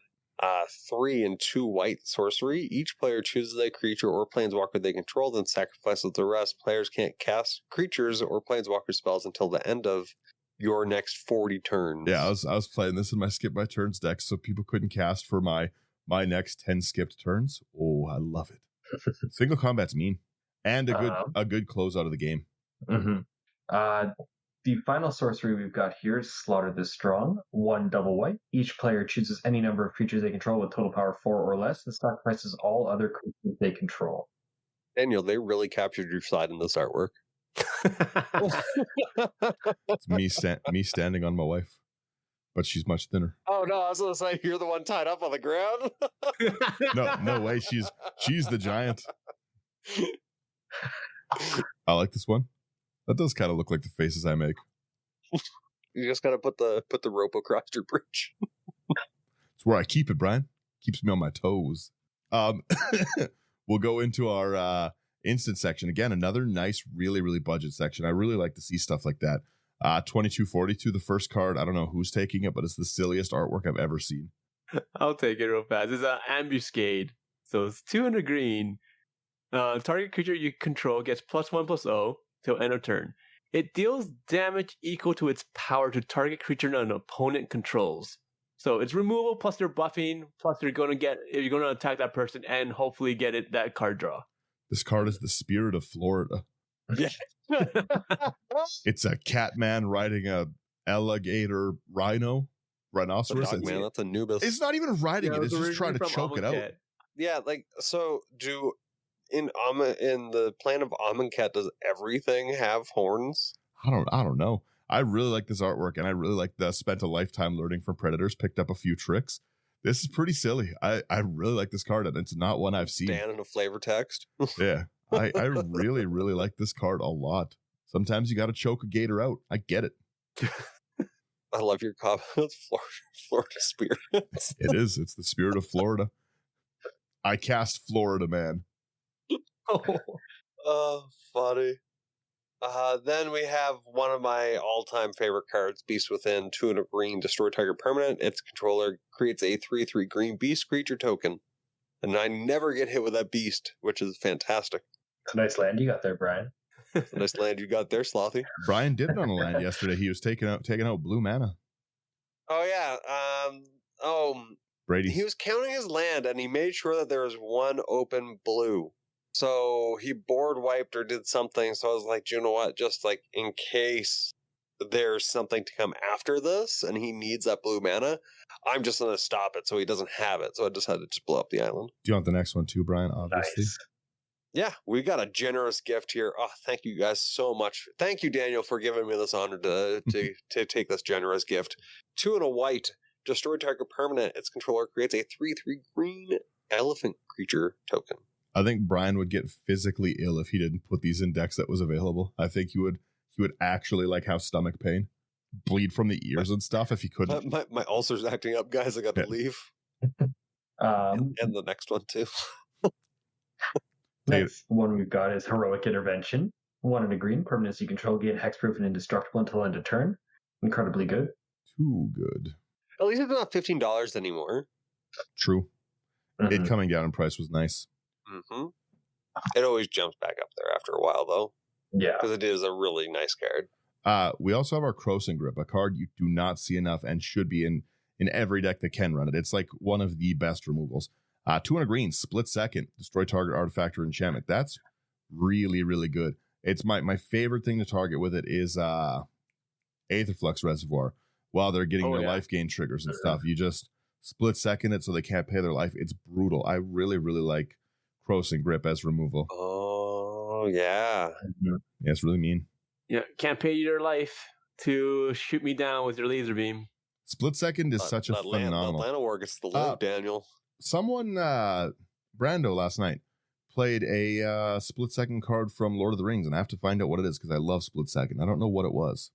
3 and 2 white sorcery. Each player chooses a creature or planeswalker they control, then sacrifices the rest. Players can't cast creatures or planeswalker spells until the end of your next 40 turns. Yeah, I was playing this in my skip my turns deck, so people couldn't cast for my next 10 skipped turns. Oh, I love it. Single combat's mean, and a good close out of the game. Mm-hmm. The final sorcery we've got here is Slaughter the Strong. 1 double white. Each player chooses any number of creatures they control with total power 4 or less and sacrifices all other creatures they control. Daniel, they really captured your side in this artwork. It's me standing on my wife, but she's much thinner. Oh no, I was gonna say you're the one tied up on the ground. No way. She's the giant. I like this one. That does kind of look like the faces I make. You just gotta put the rope across your bridge. It's where I keep it, Brian. Keeps me on my toes. We'll go into our instant section. Again, another nice, really, really budget section. I really like to see stuff like that. 2242, the first card. I don't know who's taking it, but it's the silliest artwork I've ever seen. I'll take it real fast. It's an ambuscade. So it's 200 green. Target creature you control gets +1/+0 till end of turn. It deals damage equal to its power to target creature an opponent controls. So it's removal plus you're buffing, plus you're going to attack that person and hopefully get that card draw. This card is the Spirit of Florida. Yeah. It's a cat man riding a alligator rhinoceros. Man, that's Anubis. It's not even riding it. It's just trying to choke it out. Yeah, like, so in the plan of Amonkhet, does everything have horns? I don't know. I really like this artwork, and I really like the spent a lifetime learning from predators, picked up a few tricks. This is pretty silly. I really like this card, and it's not one I've seen. Dan in a flavor text. Yeah, I really, really like this card a lot. Sometimes you got to choke a gator out. I get it. I love your comments. Florida Spirit. It is. It's the Spirit of Florida. I cast Florida Man. Oh, funny. Then we have one of my all-time favorite cards, Beast Within, 2 and a green, destroy target permanent. Its controller creates a 3/3 green beast creature token. And I never get hit with that beast, which is fantastic. It's a nice land you got there, Brian. It's a nice land you got there, Slothy. Brian dipped on a land yesterday. He was taking out blue mana. Oh, yeah. Brady. He was counting his land, and he made sure that there was one open blue. So he board wiped or did something. So I was like, you know what? Just like in case there's something to come after this, and he needs that blue mana, I'm just going to stop it so he doesn't have it. So I just had to just blow up the island. Do you want the next one too, Brian? Obviously. Nice. Yeah, we got a generous gift here. Oh, thank you guys so much. Thank you, Daniel, for giving me this honor to take this generous gift. 2 and a white. Destroy target permanent. Its controller creates a 3/3 green elephant creature token. I think Brian would get physically ill if he didn't put these in decks that was available. I think he would actually like have stomach pain, bleed from the ears and stuff if he couldn't. My ulcer's acting up, guys. I got to leave. And the next one too. Next one we've got is Heroic Intervention. 1 and a green. Permanents you control gain hexproof and indestructible until end of turn. Incredibly good. Too good. At least it's not $15 anymore. True. Mm-hmm. It coming down in price was nice. Mm-hmm. It always jumps back up there after a while, though. Yeah. Because it is a really nice card. We also have our Crossing Grip, a card you do not see enough and should be in every deck that can run it. It's like one of the best removals. 2 and a green, split second, destroy target artifact or enchantment. That's really, really good. It's my favorite thing to target with it is Aetherflux Reservoir. While they're getting their life gain triggers and stuff, you just split second it so they can't pay their life. It's brutal. I really, really like Crossing Grip as removal. Oh, yeah. Yeah, it's really mean. Yeah, can't pay your life to shoot me down with your laser beam. Split second is such a phenomenal. Atlanta War gets the live, Daniel. Someone, Brando last night, played a split second card from Lord of the Rings, and I have to find out what it is because I love split second. I don't know what it was.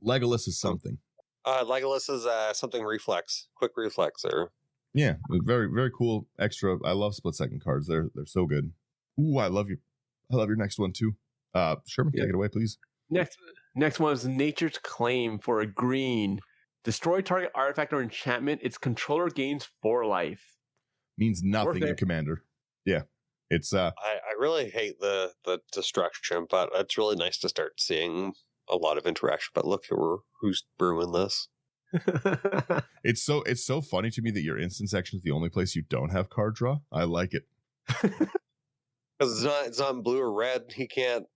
Legolas is something. Legolas is something reflex, quick reflex, or yeah, very, very cool extra. I love split second cards. They're so good. Ooh, I love your next one too. Sherman, take it away, please. Next one is Nature's Claim for a green. Destroy target artifact or enchantment. Its controller gains 4 life. Means nothing in Commander. Yeah. It's I really hate the destruction, but it's really nice to start seeing a lot of interaction. But look who's brewing this. It's so funny to me that your instant section is the only place you don't have card draw. I like it. Because it's not in blue or red. He can't.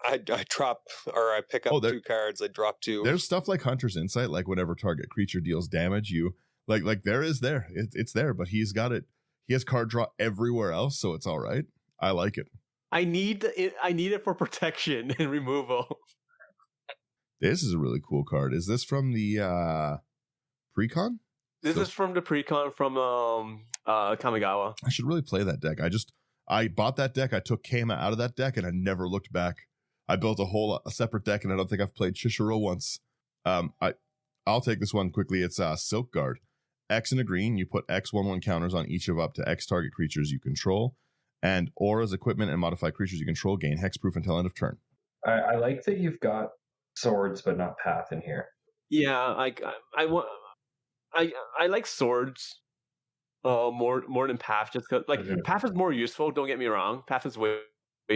I drop or I pick up 2 cards. I drop 2. There's stuff like Hunter's Insight, like whenever target creature deals damage, you like it's there, but he's got it. He has card draw everywhere else, so it's all right. I like it. I need it for protection and removal. This is a really cool card. Is this from the Precon? This is from the Precon from Kamigawa. I should really play that deck. I bought that deck. I took Kama out of that deck, and I never looked back. I built a separate deck, and I don't think I've played Shishiro once. I'll take this one quickly. It's Silk Guard. X and a green, you put X 1/1 counters on each of up to X target creatures you control, and auras, equipment, and modify creatures you control gain hexproof until end of turn. I like that you've got swords but not path in here. Yeah, I like swords more than path, just because path is more useful. Don't get me wrong, path is way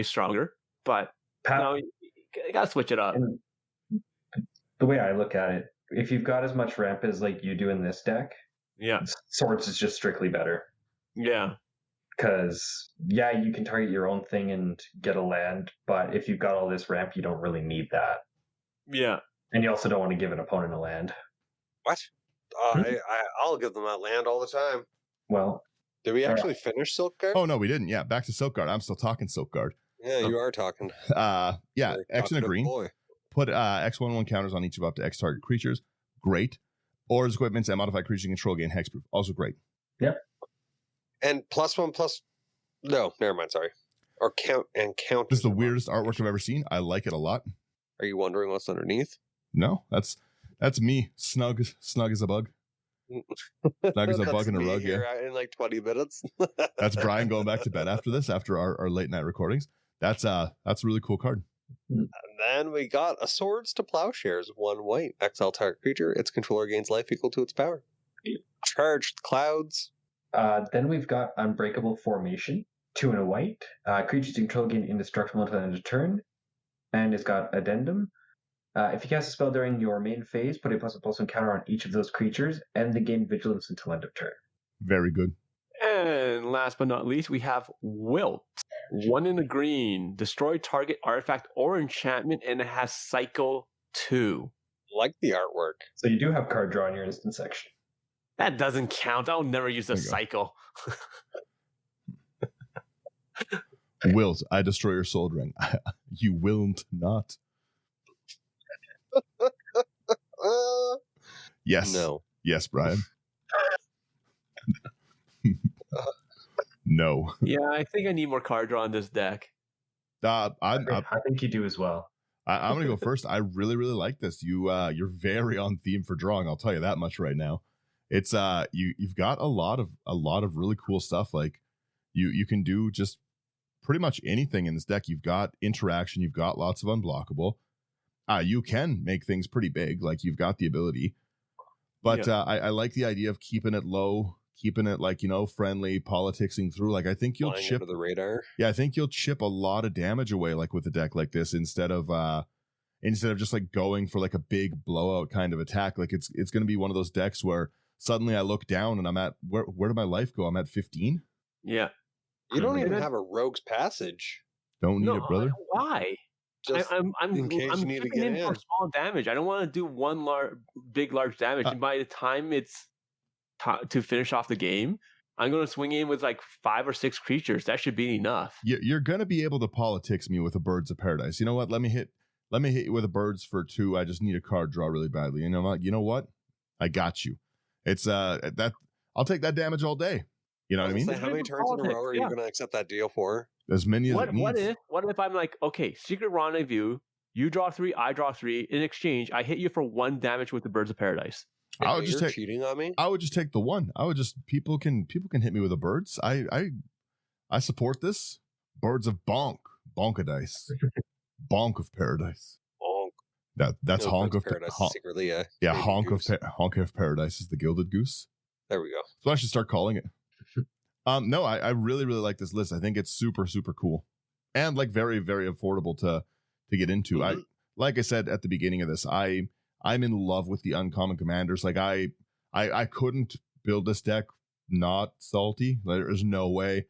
stronger, but path, you gotta switch it up. And the way I look at it, if you've got as much ramp as like you do in this deck, swords is just strictly better. Yeah. Because, you can target your own thing and get a land, but if you've got all this ramp, you don't really need that. Yeah. And you also don't want to give an opponent a land. What? I'll give them that land all the time. Well, did we actually finish Silk Guard? Oh, no, we didn't. Yeah, back to Silk Guard. I'm still talking Silk Guard. Yeah, you are talking. X and a green. Put X 1/1 counters on each of up to X target creatures. Great. Auras, equipments, and modify creature control gain hexproof. Also great. Yep. And +1/+. No, never mind. Sorry. Or count. This is the weirdest artwork I've ever seen. I like it a lot. Are you wondering what's underneath? No, that's me. Snug as a bug. Snug as a bug in a rug. Yeah. In like 20 minutes. That's Brian going back to bed after our late night recordings. That's a really cool card. And then we got a Swords to Plowshares, 1 white. Exile target creature. Its controller gains life equal to its power. Charged Clouds. Then we've got Unbreakable Formation, 2 and a white. Creatures you control gain indestructible until the end of turn, and it's got Addendum. If you cast a spell during your main phase, put a +1/+1 counter on each of those creatures, and they gain Vigilance until end of turn. Very good. And last but not least, we have Wilt. 1 in the green. Destroy target artifact or enchantment, and it has Cycle 2. Like the artwork. So you do have card draw in your instant section. That doesn't count. I'll never use the There you go. cycle. Wilt, I destroy your soul ring. You willn't not. Yes. No. Yes, Brian. No. Yeah, I think I need more card draw on this deck. I think you do as well. I'm gonna go first. I really, really like this. You're very on theme for drawing. I'll tell you that much right now. It's you've got a lot of really cool stuff. Like you can do just pretty much anything in this deck. You've got interaction. You've got lots of unblockable. You can make things pretty big. Like you've got the ability. But I like the idea of keeping it low, keeping it like, friendly, politicsing through. Like I think you'll Flying chip under the radar. Yeah, I think you'll chip a lot of damage away, like with a deck like this, instead of just like going for like a big blowout kind of attack. Like it's going to be one of those decks where suddenly I look down and I'm at where did my life go? I'm at 15. Yeah. You don't even have a Rogue's Passage. Don't need it, brother. Why? Just I'm in case you need to chipping get in in. for small damage. I don't want to do one large damage. And by the time it's to finish off the game, I'm going to swing in with like 5 or 6 creatures. That should be enough. You're going to be able to politics me with a Birds of Paradise. You know what? Let me hit you with a Birds for 2. I just need a card draw really badly. You know what? I got you. It's that I'll take that damage all day. You know what I mean? How many turns in a row are you going to accept that deal for? As many as it needs. What if I'm like, okay, Secret Rendezvous, you draw 3, I draw 3. In exchange, I hit you for 1 damage with the Birds of Paradise. I would just take cheating on me. I would just take the 1. I would just people can hit me with the birds. I support this. Birds of Bonkadice. Bonk of Paradise. Bonk. That's Honk of Paradise. Secretly, Honk of Paradise is the Gilded Goose. There we go. So I should start calling it. No, I really, really like this list. I think it's super, super cool. And like very, very affordable to get into. Mm-hmm. Like I said at the beginning of this, I'm in love with the uncommon commanders. Like I couldn't build this deck not salty. There's no way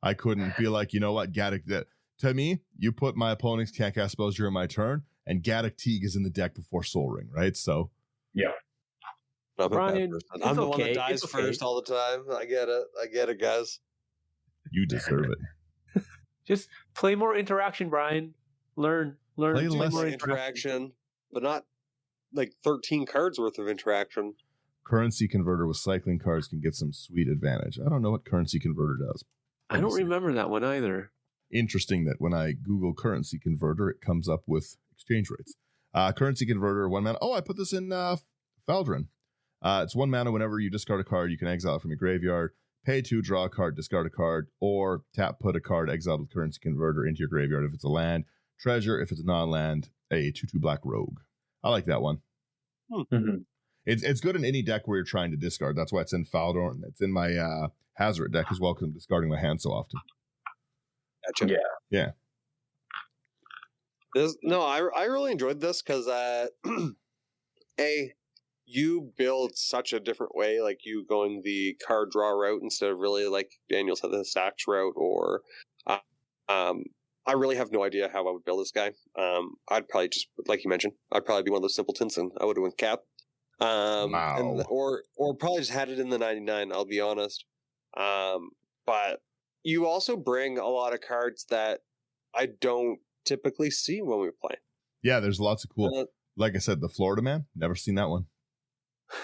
I couldn't be like, you know what, Gaddock, that to me, you put my opponents can't cast spells during my turn, and Gaddock Teague is in the deck before Soul Ring, right? So yeah. Brian, I'm the one that dies first all the time. I get it, guys. You deserve it. Just play more interaction, Brian. Learn. Play less more interaction, but not like 13 cards worth of interaction. Currency Converter with cycling cards can get some sweet advantage. I don't know what Currency Converter does. I don't remember that one either. Interesting that when I Google Currency Converter, it comes up with exchange rates. Currency Converter, 1 mana. Oh, I put this in Faldrin. It's 1 mana. Whenever you discard a card, you can exile it from your graveyard, pay 2, draw a card, discard a card, or tap, put a card exiled with Currency Converter into your graveyard if it's a land, treasure if it's a non-land, a 2/2 black rogue. I like that one. Mm-hmm. It's good in any deck where you're trying to discard. That's why it's in Faldorn. It's in my Hazard deck as well because I'm discarding my hand so often. Gotcha. Yeah. I really enjoyed this because you build such a different way, like you going the card draw route instead of really like Daniel said the stacks route, or I really have no idea how I would build this guy. I'd probably just, like you mentioned, I'd probably be one of those simpletons and I would have went Cap. Wow. Or probably just had it in the 99, I'll be honest. But you also bring a lot of cards that I don't typically see when we play. Yeah, there's lots of cool. Like I said, the Florida Man, never seen that one.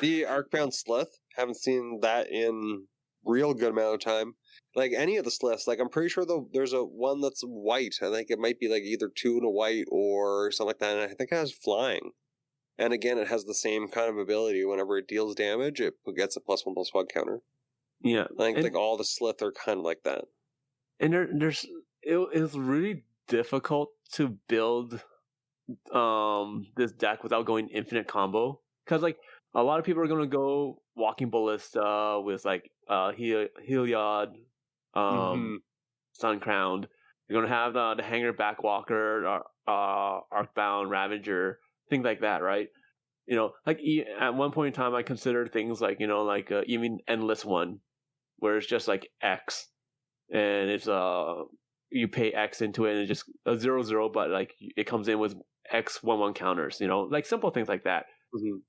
The Arcbound Slith, haven't seen that in real good amount of time. Like any of the Sliths, like I'm pretty sure there's a one that's white. I think it might be like either 2 and a white or something like that. And I think it has flying. And again, it has the same kind of ability. Whenever it deals damage, it gets a +1/+1 counter. Yeah, I think like all the Slith are kind of like that. And it's really difficult to build this deck without going infinite combo, because like a lot of people are going to go Walking Ballista with like Heliod, Sun Crowned. You're gonna have the Hanger Backwalker, Arcbound Ravager, things like that, right? Like at one point in time, I considered things like like even Endless One, where it's just like X, and it's you pay X into it, and it's just a 0/0, but like it comes in with X 1/1 counters, like simple things like that.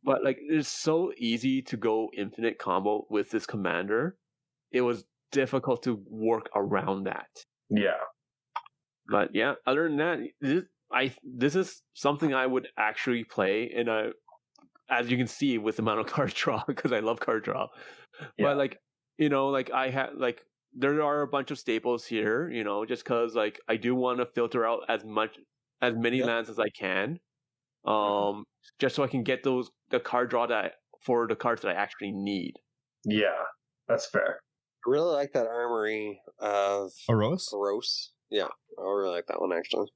But like it's so easy to go infinite combo with this commander. It was difficult to work around that. Yeah. But yeah, other than that, this is something I would actually play, and as you can see with the amount of card draw, because I love card draw. Yeah. But like like I had like there are a bunch of staples here, just because like I do want to filter out as many lands as I can, just so I can get the card draw for the cards that I actually need. Yeah, that's fair. I really like that armory of Aros. Yeah, I really like that one actually.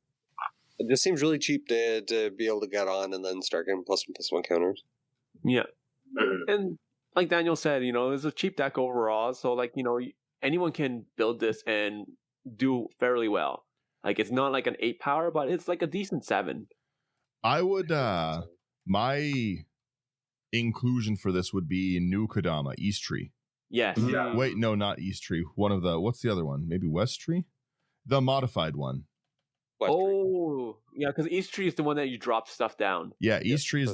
It just seems really cheap to be able to get on and then start getting +1/+1 counters. Yeah, and like Daniel said, it's a cheap deck overall, so like anyone can build this and do fairly well. Like it's not like an 8 power, but it's like a decent 7. I would my inclusion for this would be New Kodama, East Tree. Yes. Yeah. Wait, no, not East Tree. One of the what's the other one? Maybe West Tree? The modified one. Yeah, because East Tree is the one that you drop stuff down. Yeah, East Tree is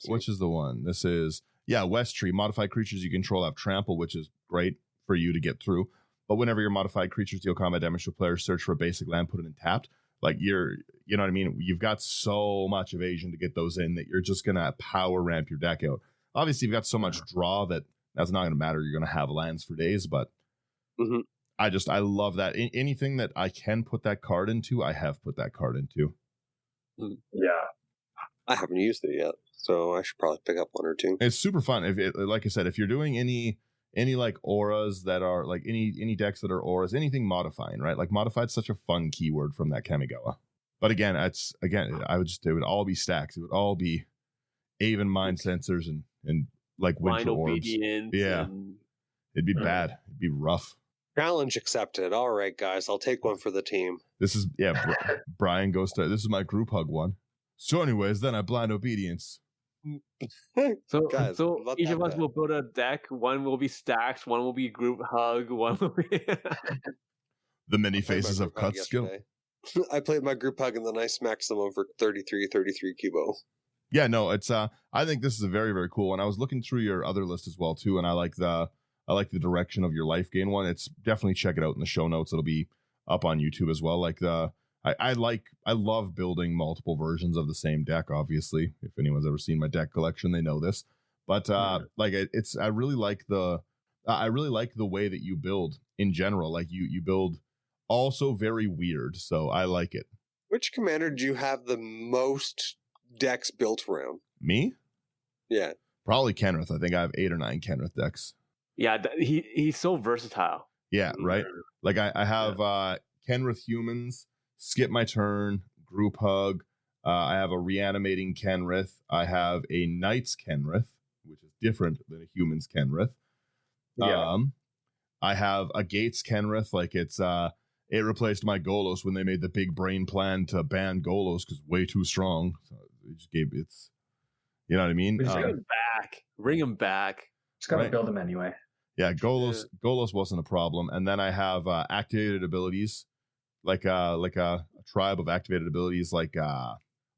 which is the one? This is West Tree. Modified creatures you control have trample, which is great for you to get through. But whenever your modified creatures deal combat damage to a player, search for a basic land, put it in tapped. Like you know what I mean? You've got so much evasion to get those in that you're just gonna power ramp your deck out. Obviously, you've got so much draw that's not gonna matter. You're gonna have lands for days, but I love that. Anything that I can put that card into, I have put that card into. Yeah. I haven't used it yet, so I should probably pick up one or two. It's super fun. Like I said, if you're doing any like auras that are like any decks that are auras, anything modifying, right? Like modified's such a fun keyword from that Kamigawa. But again, it would all be stacks. It would all be Aven Mind Sensors and like Winter Orbs. Yeah. It'd be bad. It'd be rough. Challenge accepted. All right, guys, I'll take one for the team. This is Brian goes to this is my group hug one. So anyways, then I blind obedience. So guys, each of us will build a deck. One will be stacks. One will be group hug. One will be the many faces of Kutzil. I played my group hug and then I smacked someone for 33 Kibo. Yeah, no, it's I think this is a very, very cool one. I was looking through your other list as well too, and I like the direction of your life gain one. It's definitely check it out in the show notes. It'll be up on YouTube as well. Like I love building multiple versions of the same deck. Obviously, if anyone's ever seen my deck collection, they know this. But I really like the way that you build in general. Like you build also very weird. So I like it. Which commander do you have the most decks built around? Me? Yeah, probably Kenrith. I think I have 8 or 9 Kenrith decks. Yeah, he's so versatile. Yeah, right. Like I have Kenrith humans, skip my turn, group hug. I have a reanimating Kenrith. I have a Knight's Kenrith, which is different than a human's Kenrith. Yeah. I have a Gates Kenrith. Like it replaced my Golos when they made the big brain plan to ban Golos because way too strong. So it just gave it's, you know what I mean? Bring him back. Just gotta build him anyway. Yeah, Golos wasn't a problem. And then I have activated abilities, like a tribe of activated abilities, like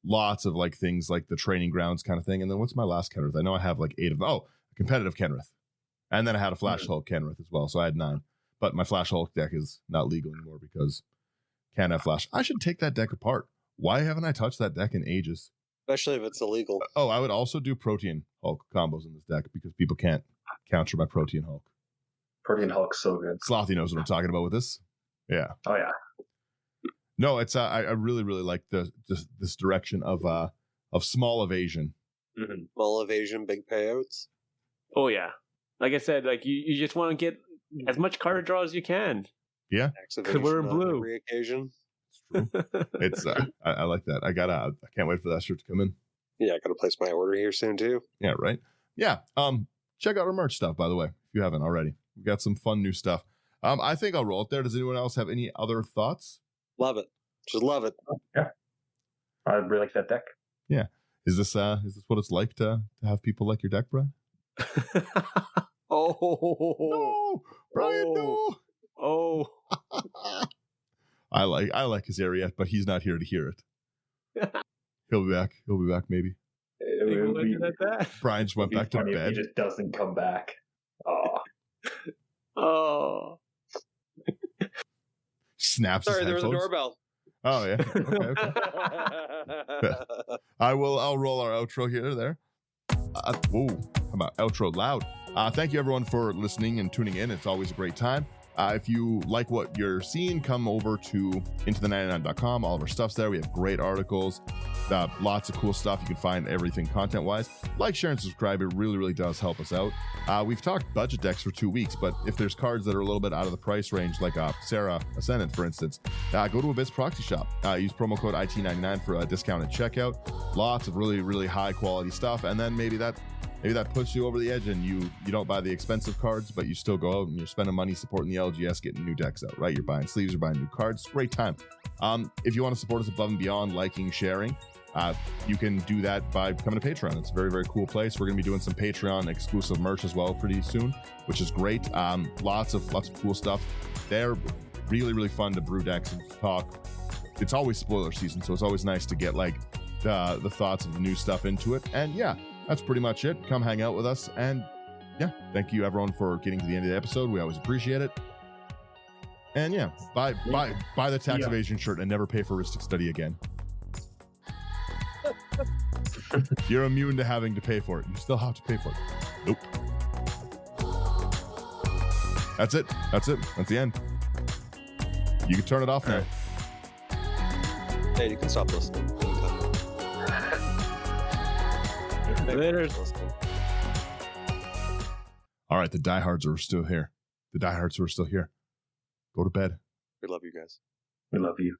lots of like things like the training grounds kind of thing. And then what's my last Kenrith? I know I have like 8 of them. Oh, competitive Kenrith. And then I had a Flash Hulk Kenrith as well. So I had 9. But my Flash Hulk deck is not legal anymore because can't have Flash. I should take that deck apart. Why haven't I touched that deck in ages? Especially if it's illegal. Oh, I would also do Protean Hulk combos in this deck because people can't counter my Protean Hulk. Protean Hulk's so good. Slothy knows what I'm talking about with this. Yeah. Oh yeah. No, it's I really, really like this direction of small evasion. Mm-hmm. Small evasion, big payouts. Oh yeah. Like I said, like you just want to get as much card draw as you can. Yeah. Because we're in blue. Every occasion. It's true. It's I like that. I can't wait for that shirt to come in. Yeah, I gotta place my order here soon too. Yeah, right. Yeah. check out our merch stuff, by the way, if you haven't already. We've got some fun new stuff. I think I'll roll it there. Does anyone else have any other thoughts? Love it. Just love it. Yeah. I really like that deck. Yeah. Is this what it's like to have people like your deck, Brad? Oh. No, Brian, no. Oh. I like his Ariette, but he's not here to hear it. He'll be back. He'll be back maybe. Brian just went back to bed. He just doesn't come back. Oh. Snaps. Sorry, his there was a headphones. doorbell. Oh yeah. Okay. I'll roll our outro here. There. Whoa. How about outro loud? Thank you everyone for listening and tuning in. It's always a great time. If you like what you're seeing, come over to intothe99.com. All of our stuff's there. We have great articles, lots of cool stuff. You can find everything content-wise. Like, share, and subscribe. It really, really does help us out. We've talked budget decks for 2 weeks, but if there's cards that are a little bit out of the price range, like Sarah Ascendant, for instance, go to Abyss Proxy Shop. Use promo code IT99 for a discount at checkout. Lots of really, really high-quality stuff, and then maybe that puts you over the edge and you don't buy the expensive cards, but you still go out and you're spending money supporting the LGS, getting new decks out, right? You're buying sleeves, you're buying new cards. Great time. If you want to support us above and beyond, liking, sharing, you can do that by becoming a Patreon. It's a very, very cool place. We're going to be doing some Patreon exclusive merch as well pretty soon, which is great. Lots of cool stuff. They're really, really fun to brew decks and talk. It's always spoiler season, so it's always nice to get like the thoughts of the new stuff into it. And yeah, that's pretty much it. Come hang out with us. And yeah, thank you everyone for getting to the end of the episode. We always appreciate it. And yeah, buy the tax evasion shirt and never pay for Ristic Study again. You're immune to having to pay for it. You still have to pay for it. Nope. That's it. That's the end. You can turn it off now. Hey, you can stop listening. Later. All right, the diehards are still here. The diehards who are still here. Go to bed. We love you guys. We love you.